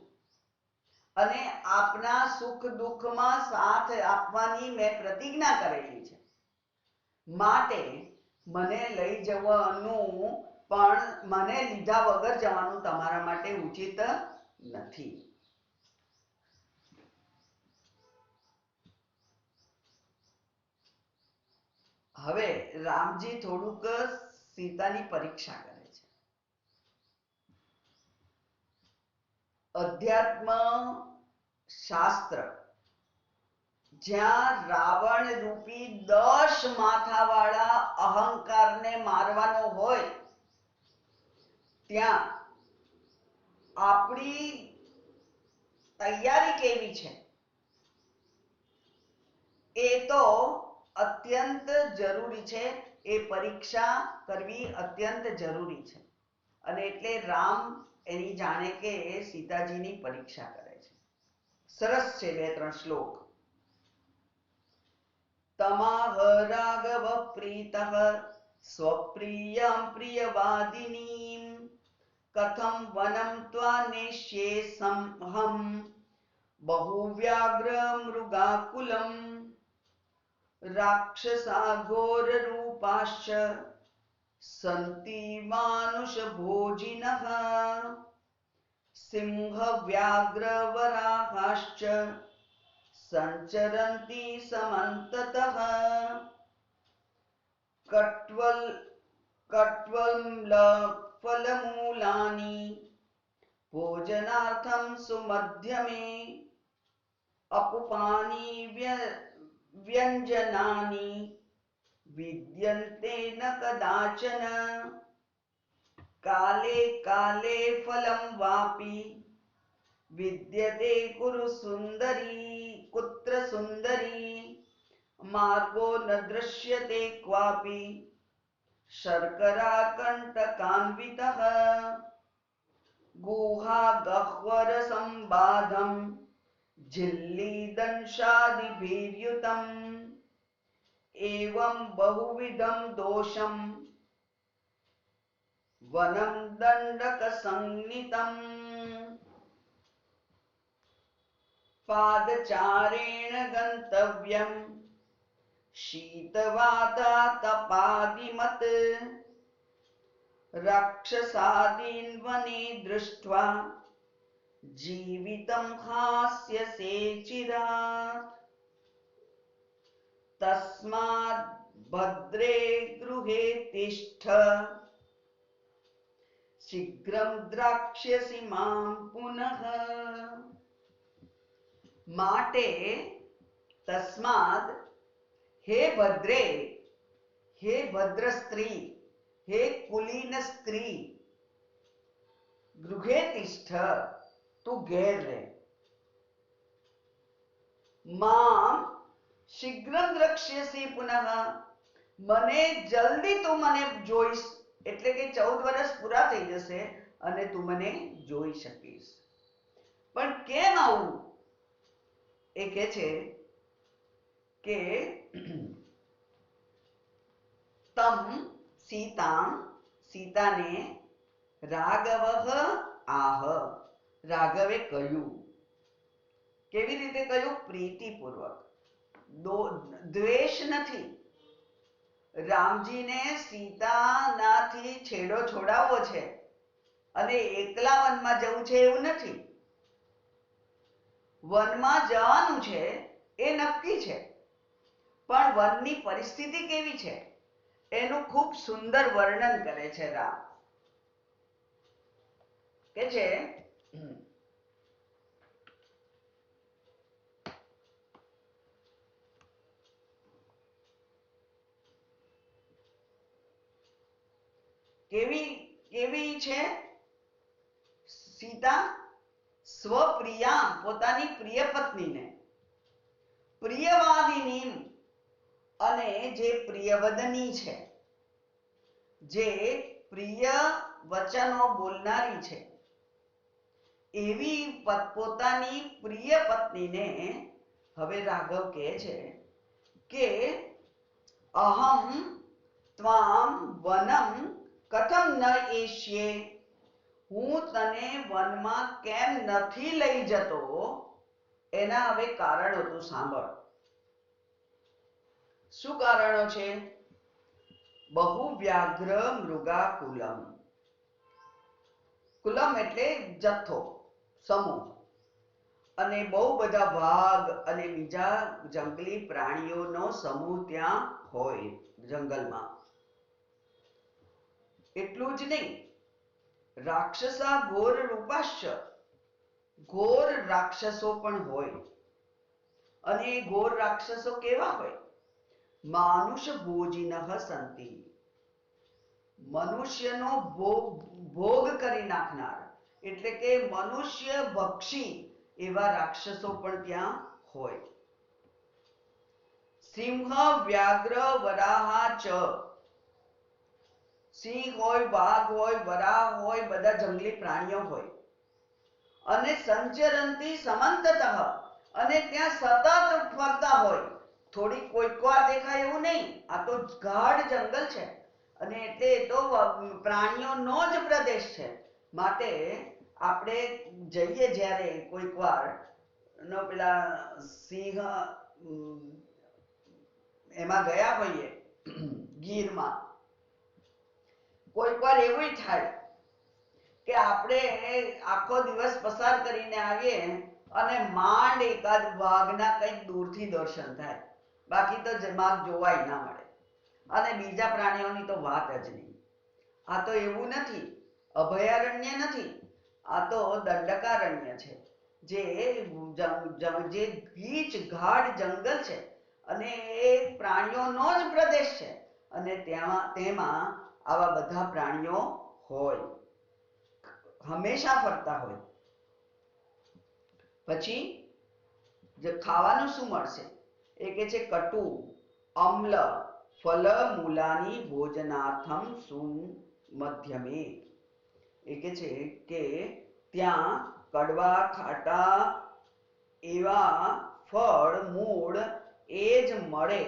અને આપના સુખ દુઃખમાં સાથ આપવાની મેં પ્રતિજ્ઞા કરેલી છે. માટે મને લઈ જવાનું પણ, મને લીધા વગર જવાનું તમારા માટે ઉચિત નથી. હવે રામજી થોડુંક સીતાની પરીક્ષા કરે છે. અધ્યાત્મ શાસ્ત્ર જ્યાં રાવણ રૂપી 10 માથાવાળા અહંકારને મારવાનો હોય, ત્યાં આપણી તૈયારી કેવી છે એ તો અત્યંત જરૂરી છે. એ પરીક્ષા કરવી અત્યંત જરૂરી છે. અને એટલે રામ એની જાણે કે સીતાજીની પરીક્ષા કરે છે. સરસ છે 2-3 શ્લોક. તમાહ રાઘવ પ્રીતઃ સ્વપ્રિયં પ્રિયવાદિનીમ કથમ વનમ ત્વા નેષ્યે સંહમ બહુવ્યાઘ્ર મૃગાકુલમ રાક્ષસા ઘોર રૂપાશ્ચ સંતિ માનુષ ભોજિનઃ સિંહ વ્યાઘ્ર વરાહાશ્ચ સંચરંતિ સમંતતઃ કટ્વલ ફલમૂલાની ભોજનાર્થમ સુમધ્યમે અપુપાની વ્યંજનાની વિદ્યન્તે ન કદાચન કાલે કાલે ફલમ વાપી વિદ્યતે કુરુ સુંદરી કુત્ર સુંદરી માર્ગો ન દૃશ્યતે ક્વાપી શર્કરા કંટકાન્વિતઃ ગુહા ગહ્વર સંબાધમ झिल्ली दंशादिभिर्युतम एवं बहुविधम दोषम वनम दंडक संनितम पादचारेण गंतव्यम शीतवाता तपादिमत राक्षसादीन् वने दृष्ट्वा जीवितं हास्यसे चिरात् तस्मात् भद्रे गृहे तिष्ठ शीघ्रं द्रक्ष्यसि मां पुनः। माटे तस्माद् हे भद्रे, हे भद्र स्त्री, हे कुलीन स्त्री, गृहे तिष्ठ, तू घेर रहे। मां शीघ्रं द्रक्ष्यसि पुनः, મને જલ્દી તું મને જોઈશ, એટલે કે 14 વર્ષ પૂરા થઈ જશે અને તું મને જોઈ શકીશ. પણ કેમ આવું? એ કહે છે કે તમ સીતામ, સીતાને રાઘવઃ આહ, રાઘવે કહ્યું. કેવી રીતે કહ્યું? પ્રીતિપૂર્વક, દ્વેષ નથી. રામજીને સીતાનાથી છેડો છોડાવવો છે અને એકલા વનમાં જવું છે એવું નથી. વનમાં જવાનું છે એ નક્કી છે, પણ વનની પરિસ્થિતિ કેવી છે એનું ખૂબ સુંદર વર્ણન કરે છે રામ. કે છે કેવી છે સીતા? સ્વપ્રિયામ, પોતાની પ્રિય પત્નીને, પ્રિયવાદિની, અને જે પ્રિયવદની છે, જે પ્રિય વચનો બોલનારી છે, એવી પોતાની પ્રિય પત્નીને હવે રાઘવ કહે છે કે અહમ ત્વામ વનમ કથમ ન એષ્યે, હું તને વનમાં કેમ નથી લઈ જતો, એના હવે કારણો તું સાંભળ. શું કારણો છે? બહુ વ્યાઘ્ર મૃગા કુલમ, કુલમ એટલે જથ્થો, સમૂહ, અને બહુ બધા વાઘ અને બીજા જંગલી પ્રાણીઓનો સમૂહ ત્યાં હોય જંગલમાં. એટલું જ નહીં, રાક્ષસા ઘોર રૂપાશ્ચ, ઘોર રાક્ષસો પણ હોય. અને ઘોર રાક્ષસો કેવા હોય? માનુષ ભોજિનઃ સંતિ, મનુષ્યનો ભોગ કરી નાખનાર, એટલે કે મનુષ્ય ભક્ષી એવા રાક્ષસો પણ ત્યાં હોય. સિંહ વ્યાઘ્ર વરાહા ચ, સિંહ હોય, વાઘ હોય, વરાહ હોય, બધા જંગલી પ્રાણીઓ હોય. અને સંચરંતી સમંતતઃ, અને ત્યાં સતત ફરતા હોય. થોડી કોઈક વાર દેખાય એવું નહીં, આ તો ગાઢ જંગલ છે અને એટલે એ તો પ્રાણીઓનો જ પ્રદેશ છે. માટે આપણે જઈએ જ્યારે કોઈક વાર નો પેલા સિંહ એમાં ગયા હોઈએ ગીરમાં, કોઈક વાર એવું થાય કે આપણે આખો દિવસ પસાર કરીને આવીએ અને માંડ એકાદ વાઘના કંઈક દૂરથી દર્શન થાય, બાકી તો વાઘ જોવાય ના મળે. અને બીજા પ્રાણીઓની તો વાત જ નહીં. આ તો એવું નથી, અભયારણ્ય નથી, આ તો દંડકારણ્ય છે, જે ગીચ ગાઢ જંગલ છે અને એ પ્રાણીઓનો જ પ્રદેશ છે. અને તેમાં આવા બધા પ્રાણીઓ હોય, હંમેશા ફરતા હોય. પછી ખાવાનું શું મળશે? એ કે છે કટુ અમ્લ ફલ મૂલાની ભોજનાર્થમ સુન મધ્યમે. એ કે છે કે ત્યાં કડવા ખાટા એવા ફળ મૂળ એ જ મળે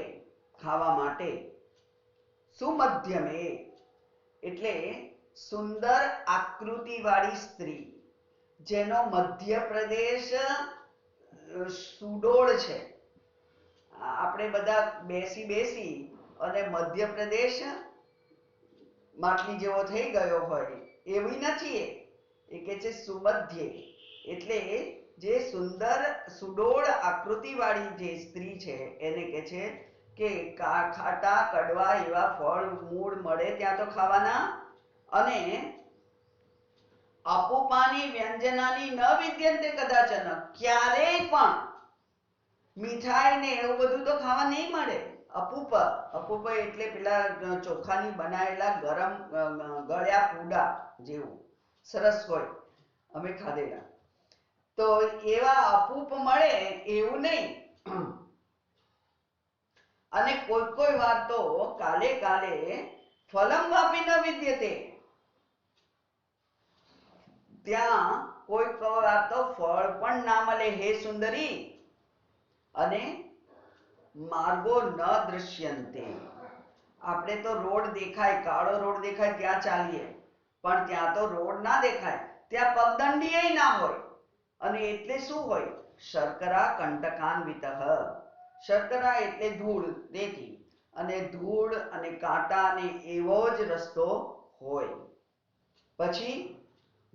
ખાવા માટે. સુમધ્યમે એટલે સુંદર આકૃતિ વાળી સ્ત્રી, જેનો મધ્ય પ્રદેશ સુડોળ છે. આપણે બધા બેસી બેસી અને મધ્ય પ્રદેશ માટલી જેવો થઈ ગયો હોય એવી નથી. એ કે છે સુમધ્ય, એટલે જે સુંદર સુડોળ આકૃતિ વાળી જે સ્ત્રી છે એને કે છે કે ખાટા કડવા એવા ફળ મૂળ મળે ત્યાં તો ખાવાના, અને અપૂપાની વ્યંજનાની ન વિદ્યંતે કદાચન, ક્યારેય પણ મીઠાઈ ને એવું બધું તો ખાવા નહીં મળે. અપૂપ, અપૂપ એટલે પેલા ચોખાની બનાવેલા ગરમ ગળ્યા પૂડા જેવું સરસ હોય, અમે ખાધેલા. તો એવા અપૂપ મળે એવું નહીં. અને કોઈ વાર તો કાલે કાલે ફલમ વાપી ન વિદ્યતે, ત્યાં કોઈ વાર તો ફળ પણ ના મળે. હે સુંદરી, અને માર્ગો ન દૃશ્યંતે, આપણે તો રોડ દેખાય, કાળો રોડ દેખાય ત્યાં ચાલીએ, પણ ત્યાં તો રોડ ના દેખાય, ત્યાં પગદંડી ના હોય. અને એટલે શું હોય? શર્કરા કંટકાન્વિતઃ, શર્કરા એટલે ધૂળ, તેથી અને ધૂળ અને કાંટા ને એવો જ રસ્તો હોય. પછી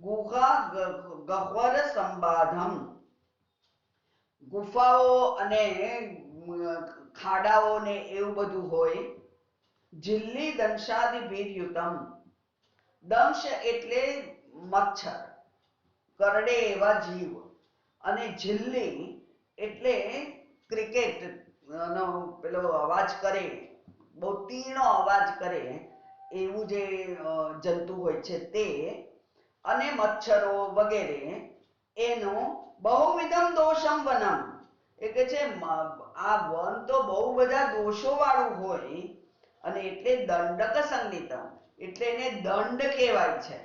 ગુહા ગહ્વર સંબાધમ, ગુફાઓ અને ખાડાઓ ને એવું બધું હોય. જિલ્લી દંશાદિ ભીર્યુતમ, દંશ એટલે મચ્છર, કરડે એવા જીવ. અને ઝિલ્લી એટલે ક્રિકેટ નો પેલો અવાજ કરે, બહુ તીણો અવાજ કરે એવું જે જંતુ હોય છે તે, અને મચ્છરો વગેરે, એનું બહુવિધમ દોષમ વનમ, એ કે છે આ વન તો બહુ બધા દોષો વાળું હોય. અને એટલે દંડક સંગીતમ, એટલે એને દંડ કહેવાય છે.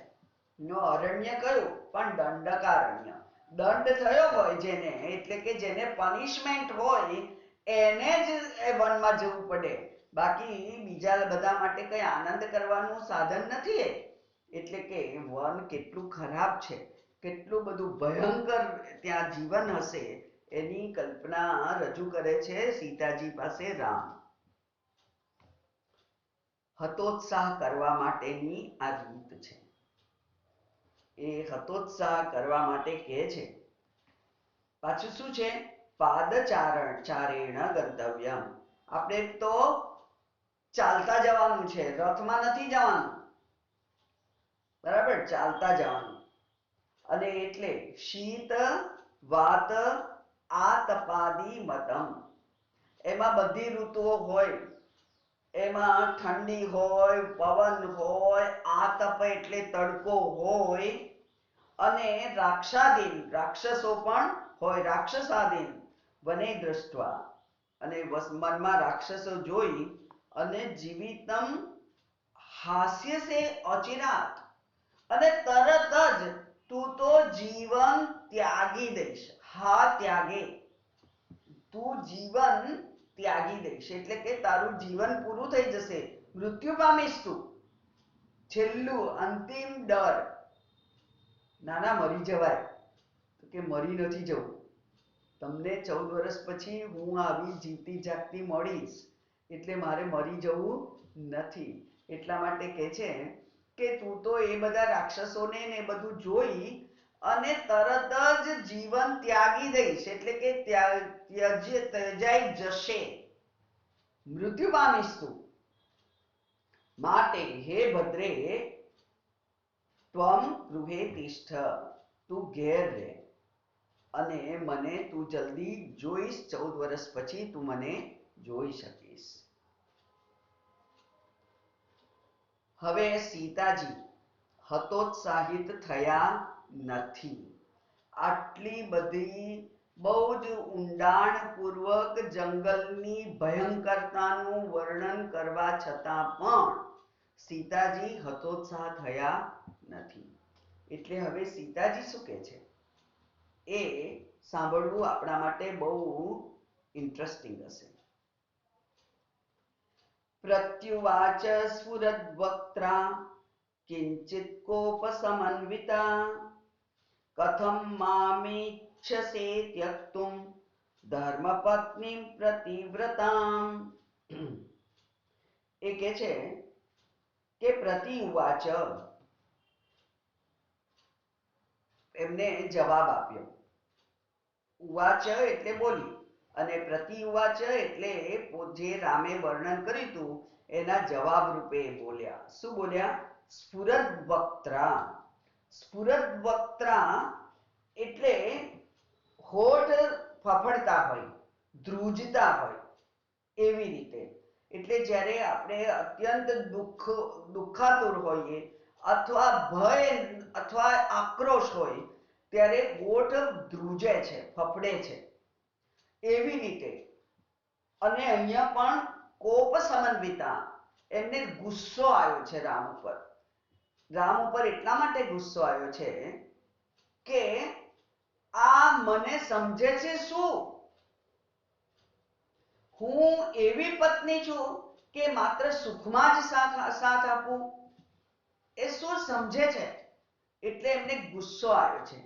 નો અરણ્ય કયું? પણ દંડકારણ્ય. દંડ થયો હોય જેને, એટલે કે જેને પનિશમેન્ટ હોય એને જ એ વનમાં જવું પડે. બાકી બીજા બધા માટે કઈ આનંદ કરવાનું સાધન નથી. એટલે કે વન કેટલું ખરાબ છે, કેટલું બધું ભયંકર ત્યાં જીવન હશે, એની કલ્પના રજૂ કરે છે સીતાજી પાસે રામ. હતોત્સાહ કરવા માટેની આ રીત છે. એ હતોત્સાહ કરવા માટે કહે છે. પાછું શું છે? પાદચારેણ ગંતવ્યમ, આપણે તો ચાલતા જવાનું છે, રથમાં નથી જવાનું, બરાબર? ચાલતા જવાનું. અને એટલે શીત વાત આતપાદી મતમ, એમાં બધી ઋતુઓ હોય. એમાં ઠંડી હોય, પવન હોય, આતપ એટલે તડકો હોય, અને રાક્ષાદીન રાક્ષસો પણ હોય, રાક્ષસાદીન વને દ્રષ્ટવા, અને મનમાં રાક્ષસો જોઈ અને જીવિતમ હાસ્ય સે અચિરાત, અને તરત જ તું તો જીવન ત્યાગી દઈશ. હા ત્યાગે, તું જીવન ત્યાગી દઈશ એટલે કે તારું જીવન પૂરું થઈ જશે, મૃત્યુ પામીશ તું. છેલ્લું અંતિમ ડર, નાના મરી જવાય, તો કે મરી નથી જવું, તમને 14 વર્ષ પછી હું આવી જીવતી જાગતી મળીશ, એટલે મારે મરી જવું નથી. એટલા માટે કે છે કે તું તો એ બધા રાક્ષસોને ને બધું જોઈ અને તરત જ જીવન ત્યાગી દઈશ, એટલે કે ત્યજાઈ જશે, મૃત્યુ પામીશ તું. માટે હે ભદ્રે ત્વમ ગૃહે તિષ્ઠ, તું ઘેર રહે અને મને તું જલ્દી જોઈશ. 14 વર્ષ પછી તું મને જોઈ શકીશ. હવે સીતાજી હતોત્સાહિત થયા નથી. આટલી બધી બહુ જ ઊંડાણપૂર્વક જંગલની ભયંકરતાનું વર્ણન કરવા છતાં પણ સીતાજી હતોત્સાહ થયા નથી. એટલે હવે સીતાજી શું કહે છે એ સાંભળવું આપણા માટે બહુ ઇન્ટરેસ્ટિંગ હશે. પ્રત્યુવાચ સ્ફુરદ્વક્ત્રા કિંચિત કોપ સમન્વિતા, કથમ મામીક્ષસે ત્યક્તુમ ધર્મપત્ની પ્રતિવ્રતામ. એ કે છે કે પ્રતિઉવાચ, એમને જવાબ આપ્યો. ઉવાચ એટલે બોલી, અને પ્રતિઉવાચ એટલે જે રામે વર્ણન કર્યું હતું એના જવાબ રૂપે બોલ્યા. શું બોલ્યા? સ્ફુરદ્વક્ત્રા, સ્ફુરદ વક્ત્રા એટલે હોઠ ફફડતા હોય, ધ્રુજતા હોય એવી રીતે. એટલે જ્યારે આપણે અત્યંત દુઃખાતુર હોઈએ અથવા ભય અથવા આક્રોશ હોય ત્યારે હોઠ ધ્રુજે છે, ફફડે છે એવી રીતે. અને અહીંયા પણ કોપ સમન્વિતા, એમને ગુસ્સો આવ્યો છે રામ ઉપર. રામ ઉપર એટલા માટે ગુસ્સો આવ્યો છે કે આ મને સમજે છે શું? હું એવી પત્ની છું કે માત્ર સુખમાં જ સાથ આપું? એ શું સમજે છે? એટલે એમને ગુસ્સો આવ્યો છે.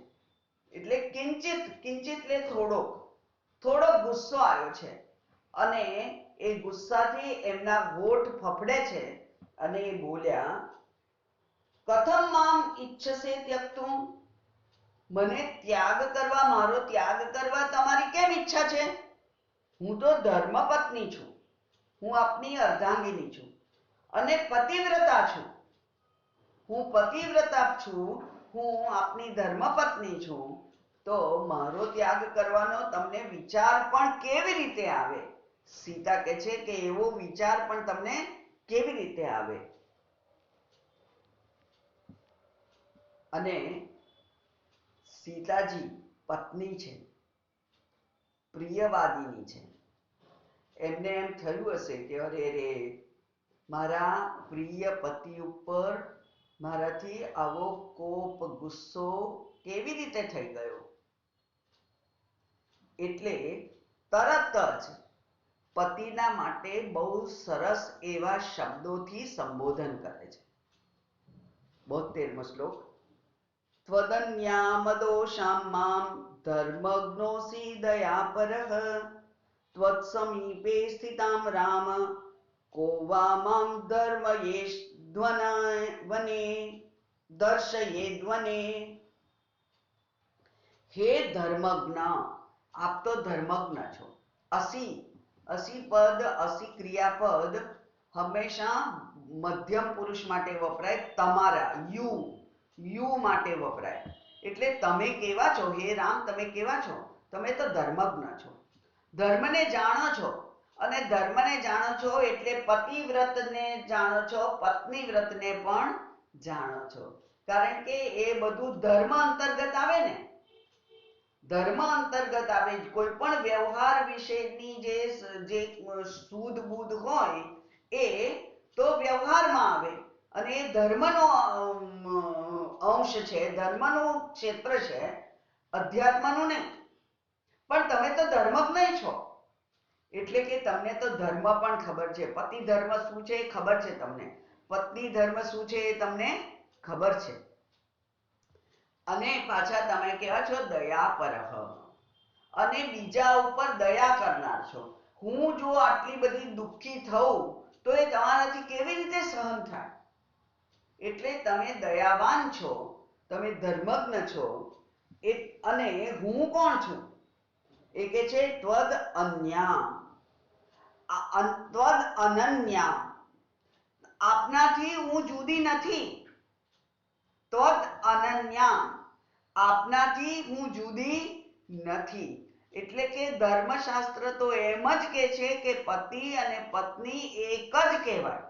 એટલે કિંચિત, કિંચિત એટલે થોડો ગુસ્સો આવ્યો છે. અને એ ગુસ્સાથી એમના હોઠ ફફડે છે અને એ બોલ્યા, કથમ મામ ઈચ્છસે ત્યક્તુમ? મને ત્યાગ કરવા, મારો ત્યાગ કરવા તમારી કેમ ઈચ્છા છે? હું તો ધર્મપત્ની છું, હું આપની અર્ધાંગિની છું અને પતિવ્રતા છું. હું પતિવ્રતા છું, હું આપની ધર્મપત્ની છું, તો મારો ત્યાગ કરવાનો તમને વિચાર પણ કેવી રીતે આવે? સીતા કહે છે કે એવો વિચાર પણ તમને કેવી રીતે આવે? અને સીતાજી પત્ની છે, પ્રિયવાદિની છે. એમને એમ થયું હશે કે અરે રે, મારા પ્રિય પતિ ઉપર મારાથી આવો કોપ, ગુસ્સો કેવી રીતે થઈ ગયો? એટલે તરત જ પતિના માટે બહુ સરસ એવા શબ્દોથી સંબોધન કરે છે. 72મો શ્લોક. ત્વદન્યામદોષાં મામ ધર્મજ્ઞોસી દયાપરઃ ત્વત્સમીપે સ્થિતાં રામ કો વા મામ દર્શયેદ્વને. હે ધર્મજ્ઞ, આપ તો ધર્મજ્ઞ છો. અસી, અસી પદ, અસી ક્રિયાપદ હંમેશા મધ્યમ પુરુષ માટે વપરાય. તમારા, યુ માટે વપરાય. એટલે તમે કેવા છો હે રામ? તમે કેવા છો? તમે તો ધર્મજ્ઞ છો, ધર્મને જાણો છો. અને ધર્મને જાણો છો એટલે પતિવ્રતને જાણો છો, પત્નીવ્રતને પણ જાણો છો. કારણ કે એ બધું ધર્મ અંતર્ગત આવે ને, ધર્મ અંતર્ગત આવે. કોઈ પણ વ્યવહાર વિશેની જે સૂદ બૂદ હોય એ તો વ્યવહારમાં આવે અને એ ધર્મનો અંશ છે, ધર્મનું ક્ષેત્ર છે, અધ્યાત્મનું નહીં. પણ તમે તો ધર્મજ્ઞ છો એટલે કે તમને તો ધર્મ પણ ખબર છે. પતિ ધર્મ શું છે એ ખબર છે તમને, પત્ની ધર્મ શું છે એ તમને ખબર છે. અને પાછા તમે કેવા છો દયાપરઃ, અને બીજા ઉપર દયા કરનાર છો. હું જો આટલી બધી દુઃખી થઉં તો એ તમારાથી કેવી રીતે સહન થાય? એટલે તમે દયાવાન છો, તમે ધર્મજ્ઞ છો. અને હું કોણ છું? એ કે છે ત્વદ અન્યામ, ત્વદ અનન્યામ, આપનાથી હું જુદી નથી. ત્વદ અનન્યામ, આપનાથી હું જુદી નથી. એટલે કે ધર્મશાસ્ત્ર તો એમ જ કે છે કે પતિ અને પત્ની એક જ કહેવાય.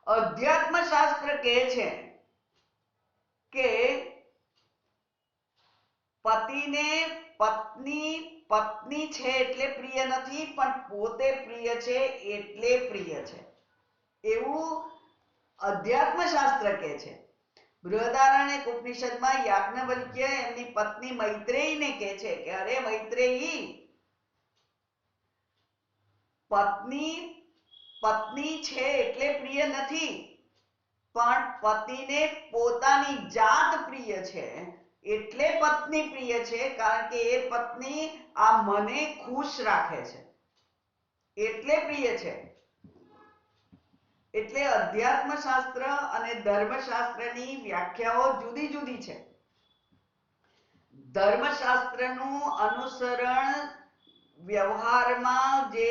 અધ્યાત્મ શાસ્ત્ર કહે છે કે પતિને પત્ની પત્ની છે એટલે પ્રિય નથી, પણ પોતે પ્રિય છે એટલે પ્રિય છે, એવું અધ્યાત્મ શાસ્ત્ર કહે છે. બૃહદારણ્યક ઉપનિષદમાં યાજ્ઞવલ્ક્ય એમની પત્ની મૈત્રેયીને કહે છે કે અરે મૈત્રેયી, પત્ની પત્ની છે એટલે પ્રિય નથી, પણ પતિને પોતાની જાત પ્રિય છે એટલે પત્ની પ્રિય છે. કારણ કે એ પત્ની આ મને ખુશ રાખે છે એટલે પ્રિય છે. એટલે અધ્યાત્મ શાસ્ત્ર અને ધર્મશાસ્ત્રની વ્યાખ્યાઓ જુદી જુદી છે. ધર્મશાસ્ત્રનું અનુસરણ વ્યવહારમાં જે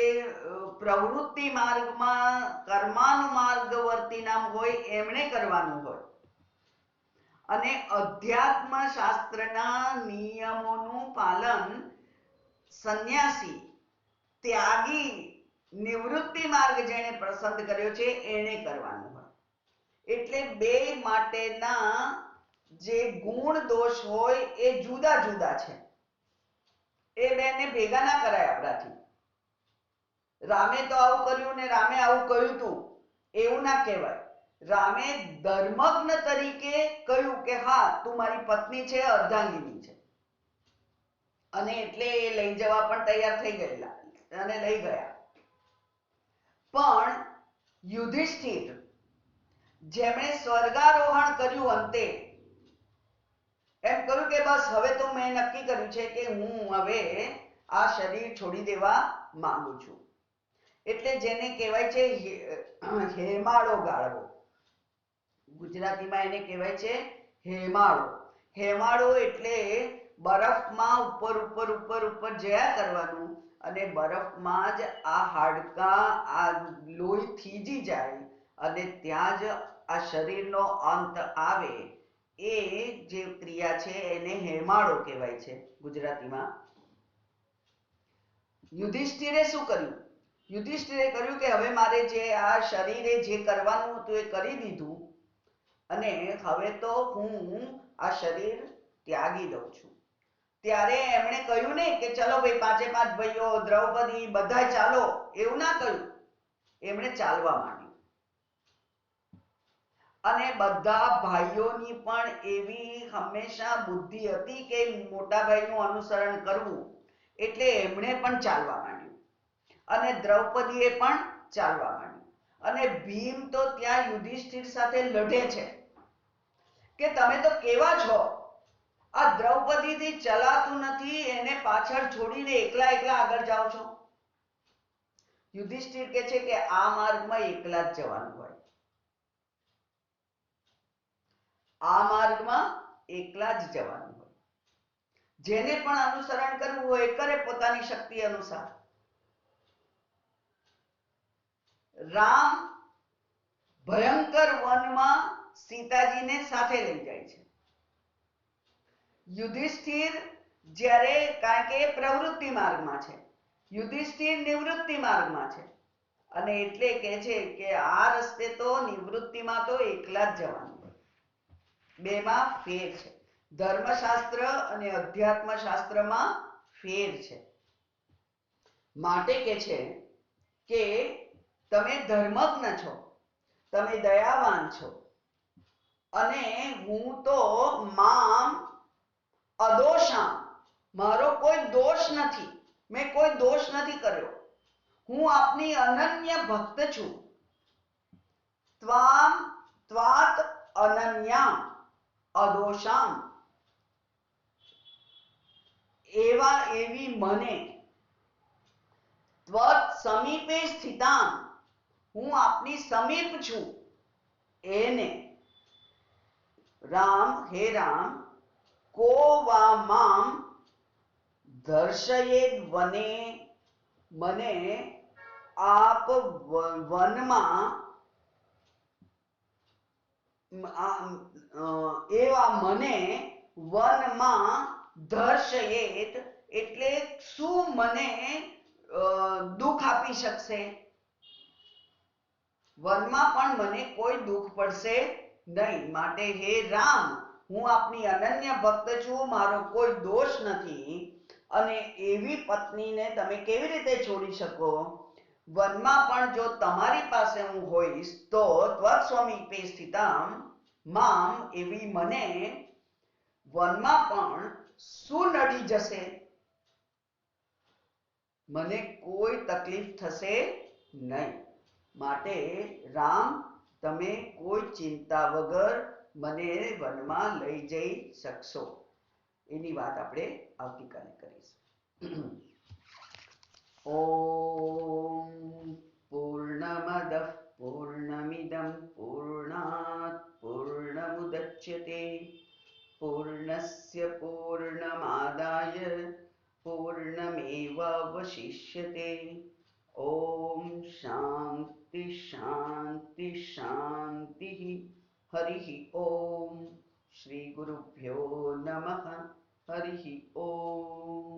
પ્રવૃત્તિ માર્ગમાં કર્માનુમાર્ગવર્તી નામ હોય એમણે કરવાનું હોય, અને અધ્યાત્મ શાસ્ત્રના નિયમોનું પાલન સંન્યાસી, ત્યાગી, નિવૃત્તિ માર્ગ જેણે પસંદ કર્યો છે એને કરવાનું હોય. એટલે બે માટેના જે ગુણ દોષ હોય એ જુદા જુદા છે. એ બેને ભેગા ના કરાય આપણાથી. રામે તો આવું કર્યું ને રામે આવું કહ્યું તું એવું ના કહેવાય. રામે ધર્મજ્ઞ તરીકે કહ્યું કે હા તું મારી પત્ની છે, અર્ધાંગિની છે, અને એટલે એ લઈ જવા પણ તૈયાર થઈ ગયેલા અને લઈ ગયા. પણ યુધિષ્ઠિર જેમણે સ્વર્ગારોહણ કર્યું અંતે એમ કહ્યું કે બસ હવે તો મેં નક્કી કર્યું છે કે હું હવે આ શરીર છોડી દેવા માંગુ છું. એટલે જેને કહેવાય છે હેમાળો ગાળવો. ગુજરાતીમાં એને કહેવાય છે હેમાળો. હેમાળો એટલે બરફમાં ઉપર ઉપર ઉપર ઉપર જયા કરવાનું અને બરફમાં જ આ હાડકા આ લોહી થીજી જાય અને ત્યાં જ આ શરીરનો અંત આવે. એ જે ક્રિયા છે એને હેમાળો કહેવાય છે ગુજરાતીમાં. યુધિષ્ઠિરે શું કર્યું? યુધિષ્ઠિરે કર્યું કે હવે મારે જે આ શરીરે જે કરવાનું હતું એ કરી દીધું અને હવે તો હું આ શરીર ત્યાગી દઉં છું. ત્યારે એમણે કહ્યું ને કે ચલો ભાઈ પાંચે પાંચ ભાઈઓ દ્રૌપદી બધા ચાલો, એવું ના કહ્યું. એમણે ચાલવા માંડ્યું અને બધા ભાઈઓની પણ એવી હંમેશા બુદ્ધિ હતી કે મોટા ભાઈનું અનુસરણ કરવું, એટલે એમણે પણ ચાલવા માંડ્યું અને દ્રૌપદીએ પણ ચાલવા માંડ્યું. અને ભીમ તો ત્યાં યુધિષ્ઠિર સાથે લડે છે કે તમે તો કેવા છો, આ દ્રૌપદીથી ચલાતું નથી, એને પાછળ છોડીને એકલા એકલા આગળ જાઓ છો. યુધિષ્ઠિર કહે છે કે આ માર્ગમાં એકલા જ જવાનું હોય, આ માર્ગમાં એકલા જ જવાનું હોય. જેને પણ અનુસરણ કરવું હોય એ કરે પોતાની શક્તિ અનુસાર. રામ ભયંકર વનમાં સીતાજીને સાથે લઈ જાય છે. યુધિષ્ઠિર જ્યારે, કારણ કે એ પ્રવૃત્તિ માર્ગમાં છે, યુધિષ્ઠિર નિવૃત્તિ માર્ગમાં છે, અને એટલે કે છે કે આ રસ્તે તો નિવૃત્તિમાં તો એકલા જ જવાનું હોય. બેમાં ફેર છે. ધર્મશાસ્ત્ર અને અધ્યાત્મ શાસ્ત્રમાં ફેર છે. માટે કે છે કે તમે ધર્મજ્ઞ છો, તમે દયાવાન છો, અને હું તો મામ અદોષામ, મારો કોઈ દોષ નથી, મેં કોઈ દોષ નથી કર્યો, હું આપની અનન્ય ભક્ત છું. ત્વામ ત્વાત અનન્યામ અદોષામ, એવા એવી મને, ત્વત સમીપે સ્થિતામ, હું આપની સમીપ છું એને, રામ હે રામ, કો વા મામ દર્શયેદ વને, મને આપ વનમાં એવા મને વનમાં દર્શયેત એટલે શું મને દુઃખ આપી શકશે? વનમાં પણ મને કોઈ દુઃખ પડશે નહીં. માટે હે રામ, હું આપની અનન્ય ભક્ત છું, મારો કોઈ દોષ નથી, અને એવી પત્નીને તમે કેવી રીતે છોડી શકો? વનમાં પણ જો તમારી પાસે હું હોઈશ તો ત્વત્સ્વમીપે સ્થિતામ મામ, એવી મને વનમાં પણ શું નડી જશે? મને કોઈ તકલીફ થશે નહીં. માટે રામ, તમે કોઈ ચિંતા વગર મને વનમાં લઈ જઈ શકશો. એની વાત આપણે આવતીકાલે કરીશું. ઓમ પૂર્ણમદ પૂર્ણમિદં પૂર્ણાત પૂર્ણમુદચ્યતે પૂર્ણસ્ય પૂર્ણમાદાય પૂર્ણમેવાવશિષ્યતે. ઓમ શાંતિ શાંતિ શાંતિ. હરિ ઓમ. श्री गुरुभ्यो नमः. हरि ओम.